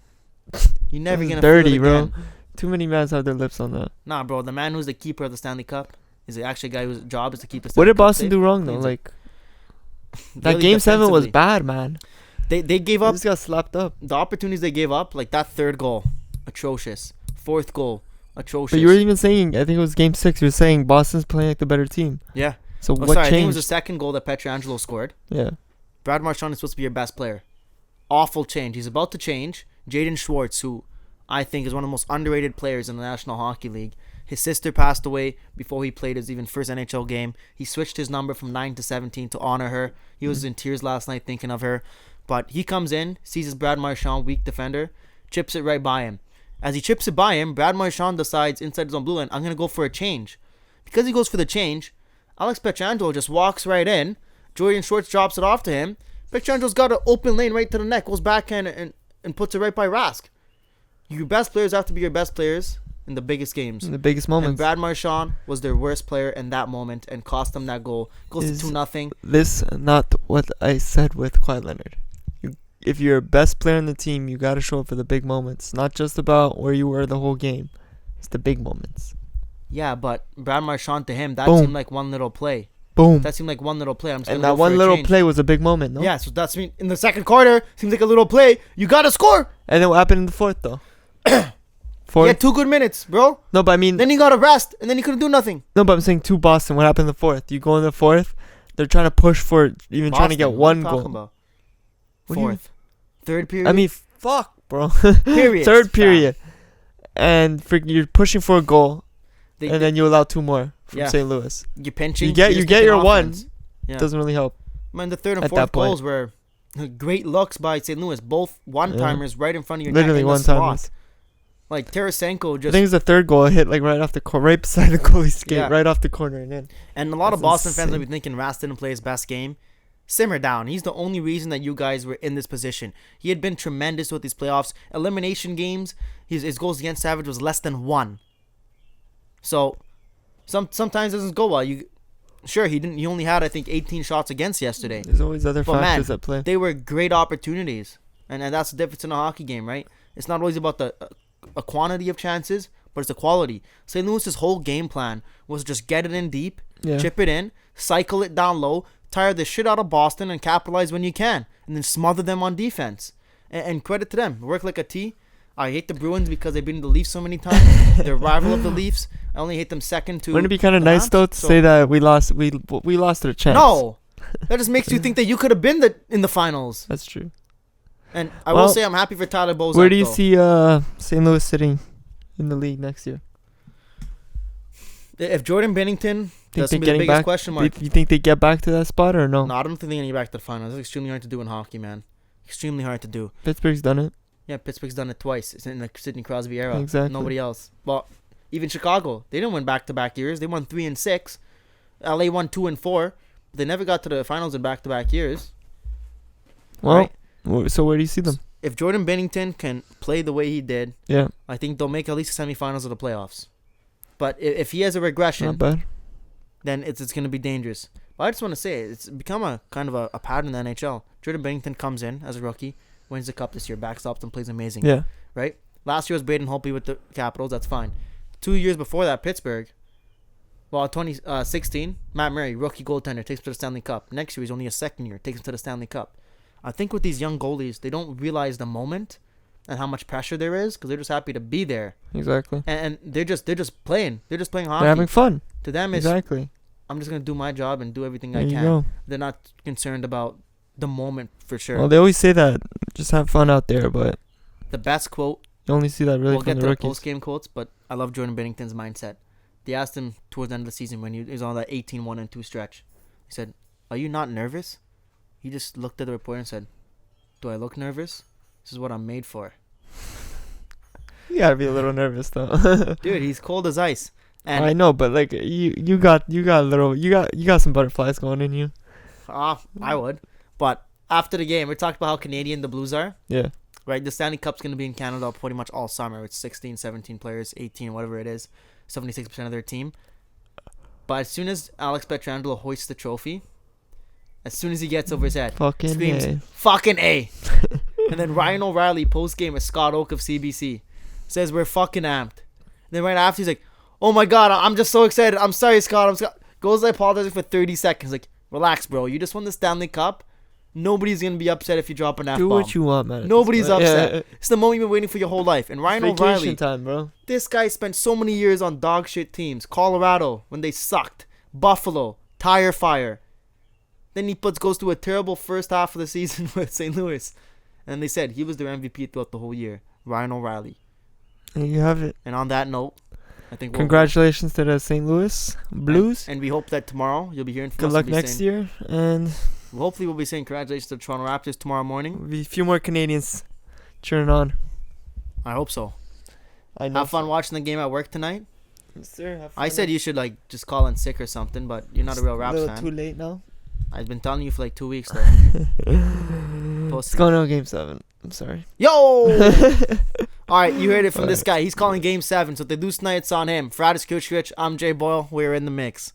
Speaker 1: You're never going to feel it again.
Speaker 2: Bro. Too many men have their lips on that.
Speaker 1: Nah, bro. The man who's the keeper of the Stanley Cup is actually a guy whose job is to keep the
Speaker 2: Stanley Cup. What did Boston
Speaker 1: safe.
Speaker 2: do wrong, though? Like, that Game 7 was bad, man.
Speaker 1: They gave up.
Speaker 2: They just got slapped up.
Speaker 1: The opportunities they gave up, like that 3rd goal, atrocious. 4th goal, atrocious.
Speaker 2: But you were even saying, I think it was Game 6, you were saying Boston's playing like the better team.
Speaker 1: Yeah.
Speaker 2: So what
Speaker 1: changed?
Speaker 2: I think
Speaker 1: it was the 2nd goal that Pietrangelo scored.
Speaker 2: Yeah.
Speaker 1: Brad Marchand is supposed to be your best player. Awful change. He's about to change. Jaden Schwartz, who I think is one of the most underrated players in the National Hockey League. His sister passed away before he played his even first NHL game. He switched his number from 9 to 17 to honor her. He was in tears last night thinking of her. But he comes in, sees his Brad Marchand, weak defender, chips it right by him. As he chips it by him, Brad Marchand decides inside his own blue line, I'm going to go for a change. Because he goes for the change, Alex Pietrangelo just walks right in. Jordan Schwartz drops it off to him. Pietrangelo's got an open lane right to the net, goes backhand and puts it right by Rask. Your best players have to be your best players in the biggest games.
Speaker 2: In the biggest moments.
Speaker 1: And Brad Marchand was their worst player in that moment and cost them that goal. Goes to 2-0.
Speaker 2: This not what I said with Kawhi Leonard. If you're a best player in the team, you got to show up for the big moments. Not just about where you were the whole game. It's the big moments.
Speaker 1: Yeah, but Brad Marchand to him, that
Speaker 2: Boom.
Speaker 1: seemed like one little play.
Speaker 2: Boom.
Speaker 1: That seemed like one little play.
Speaker 2: And that one little play was a big moment, no?
Speaker 1: Yeah, so that's in the 2nd quarter, seems like a little play. You got to score.
Speaker 2: And then what happened in the 4th, though?
Speaker 1: He had 2 good minutes, bro.
Speaker 2: No, but I mean...
Speaker 1: Then he got a rest, and then he couldn't do nothing.
Speaker 2: No, but I'm saying to Boston, what happened in the 4th? You go in the 4th, they're trying to push for even Boston, trying to get 1 goal.
Speaker 1: About? 4th. 3rd period?
Speaker 2: I mean, fuck, bro.
Speaker 1: Period.
Speaker 2: 3rd period. And you're pushing for a goal, and then you allow 2 more from St. Louis.
Speaker 1: You're pinching.
Speaker 2: You get your
Speaker 1: offense.
Speaker 2: 1. Yeah. Doesn't really help.
Speaker 1: Man, the 3rd and 4th goals were great looks by St. Louis. Both one-timers right in front of your
Speaker 2: Literally
Speaker 1: net in
Speaker 2: one-timers.
Speaker 1: Like Tarasenko
Speaker 2: I
Speaker 1: just,
Speaker 2: think it's the third goal hit like right off the right beside the goalie's skate,
Speaker 1: Yeah.
Speaker 2: right off the corner and in.
Speaker 1: and a lot of
Speaker 2: That's
Speaker 1: Boston fans
Speaker 2: insane.
Speaker 1: will be thinking Rask didn't play his best game. Simmer down. He's the only reason that you guys were in this position. He had been tremendous with these playoffs. Elimination games, his goals against average was less than 1. So sometimes it doesn't go well. He only had I think 18 shots against yesterday.
Speaker 2: There's always other
Speaker 1: But man,
Speaker 2: factors at play.
Speaker 1: they were great opportunities, and that's the difference in a hockey game, right? It's not always about the a quantity of chances, but it's the quality. St. Louis's whole game plan was just get it in deep,
Speaker 2: Yeah.
Speaker 1: chip it in, cycle it down low, tire the shit out of Boston, and capitalize when you can, and then smother them on defense. And credit to them, work like a T. I hate the Bruins because they've been the Leafs so many times. They're rival of the Leafs. I only hate them second to.
Speaker 2: Wouldn't it be kind of
Speaker 1: the
Speaker 2: nice
Speaker 1: Habs?
Speaker 2: though to
Speaker 1: So-
Speaker 2: say that we lost our chance?
Speaker 1: No, that just makes you think that you could have been in the finals.
Speaker 2: That's true.
Speaker 1: And I
Speaker 2: Well,
Speaker 1: will say I'm happy for Tyler Bozak.
Speaker 2: Where do you
Speaker 1: though.
Speaker 2: see St. Louis sitting in the league next year?
Speaker 1: If Jordan Bennington,
Speaker 2: Think
Speaker 1: that's
Speaker 2: they're
Speaker 1: gonna be the
Speaker 2: getting
Speaker 1: biggest
Speaker 2: back?
Speaker 1: question
Speaker 2: Do
Speaker 1: mark.
Speaker 2: you think they get back to that spot or no?
Speaker 1: No, I don't think they're gonna get back to the finals. It's extremely hard to do in hockey, man. Extremely hard to do.
Speaker 2: Pittsburgh's done it.
Speaker 1: Yeah, Pittsburgh's done it twice. It's in the Sidney Crosby era.
Speaker 2: Exactly.
Speaker 1: Nobody else. Well, even Chicago, they didn't win back-to-back years. They won 3 and 6. LA won 2 and 4. But they never got to the finals in back-to-back years.
Speaker 2: Well,
Speaker 1: Right?
Speaker 2: so where do you see them?
Speaker 1: If Jordan Bennington can play the way he did,
Speaker 2: Yeah,
Speaker 1: I think they'll make at least the semifinals of the playoffs. But if he has a regression,
Speaker 2: not bad.
Speaker 1: then it's going to be dangerous. But I just want to say, it's become a kind of a pattern in the NHL. Jordan Bennington comes in as a rookie, wins the cup this year, backstops and plays amazing.
Speaker 2: Yeah,
Speaker 1: Right? Last year was Braden Holtby with the Capitals. That's fine. 2 years before that, Pittsburgh. Well, 2016, Matt Murray, rookie goaltender, takes him to the Stanley Cup. Next year, he's only a second year, takes him to the Stanley Cup. I think with these young goalies, they don't realize the moment and how much pressure there is because they're just happy to be there.
Speaker 2: exactly.
Speaker 1: And they're just playing. They're just playing hockey.
Speaker 2: They're having fun.
Speaker 1: To them, it's
Speaker 2: Exactly.
Speaker 1: I'm just gonna do my job and do everything
Speaker 2: There
Speaker 1: I
Speaker 2: you
Speaker 1: can.
Speaker 2: go.
Speaker 1: They're not concerned about the moment for sure.
Speaker 2: Well, they always say that just have fun out there, but
Speaker 1: The best quote,
Speaker 2: you only see that really
Speaker 1: we'll
Speaker 2: from
Speaker 1: get
Speaker 2: the
Speaker 1: to the
Speaker 2: rookies.
Speaker 1: post game quotes, but I love Jordan Bennington's mindset. They asked him towards the end of the season when he was on that 18-1-2 stretch. He said, "Are you not nervous?" He just looked at the reporter and said, "Do I look nervous? This is what I'm made for."
Speaker 2: You gotta be a little nervous though.
Speaker 1: Dude, he's cold as ice. And
Speaker 2: I know, but like you got some butterflies going in you.
Speaker 1: I would. But after the game, we talked about how Canadian the Blues are.
Speaker 2: Yeah.
Speaker 1: Right, the Stanley Cup's going to be in Canada pretty much all summer. It's 16, 17 players, 18, whatever it is. 76% of their team. But as soon as Alex Pietrangelo hoists the trophy, as soon as he gets over his head,
Speaker 2: Fucking
Speaker 1: screams,
Speaker 2: A.
Speaker 1: "Fucking A." And then Ryan O'Reilly, post-game with Scott Oak of CBC, says, "We're fucking amped." Then right after, he's like, "Oh my God, I'm just so excited. I'm sorry, Scott." Goes apologizing for 30 seconds. Like, relax, bro. You just won the Stanley Cup. Nobody's going to be upset if you drop an F-bomb.
Speaker 2: Do what you want, man.
Speaker 1: Nobody's upset.
Speaker 2: Yeah.
Speaker 1: It's the moment you've been waiting for your whole life. And Ryan
Speaker 2: Vacation
Speaker 1: O'Reilly,
Speaker 2: time, bro.
Speaker 1: this guy spent so many years on dog shit teams. Colorado, when they sucked. Buffalo, tire fire. Then he goes through a terrible first half of the season with St. Louis. And they said he was their MVP throughout the whole year. Ryan O'Reilly.
Speaker 2: There you have it.
Speaker 1: And on that note, I think
Speaker 2: Congratulations to the St. Louis Blues.
Speaker 1: And we hope that tomorrow you'll be hearing from
Speaker 2: Good
Speaker 1: us.
Speaker 2: luck
Speaker 1: We'll be
Speaker 2: next
Speaker 1: saying-
Speaker 2: year, and
Speaker 1: Hopefully we'll be saying congratulations to the Toronto Raptors tomorrow morning.
Speaker 2: there'll be a few more Canadians cheering on.
Speaker 1: I hope so.
Speaker 2: I know.
Speaker 1: Have fun watching the game at work tonight.
Speaker 2: Yes, sir. Have
Speaker 1: I
Speaker 2: fun.
Speaker 1: said you should just call in sick or something, but you're not a real Raps
Speaker 2: little
Speaker 1: fan.
Speaker 2: too late now.
Speaker 1: I've been telling you for 2 weeks though.
Speaker 2: It's going on Game 7. I'm sorry.
Speaker 1: Yo! Alright, you heard it from this guy. He's calling Game 7, so if they lose tonight, it's on him. For Kucukovic, I'm Jay Boyle. We're in the mix.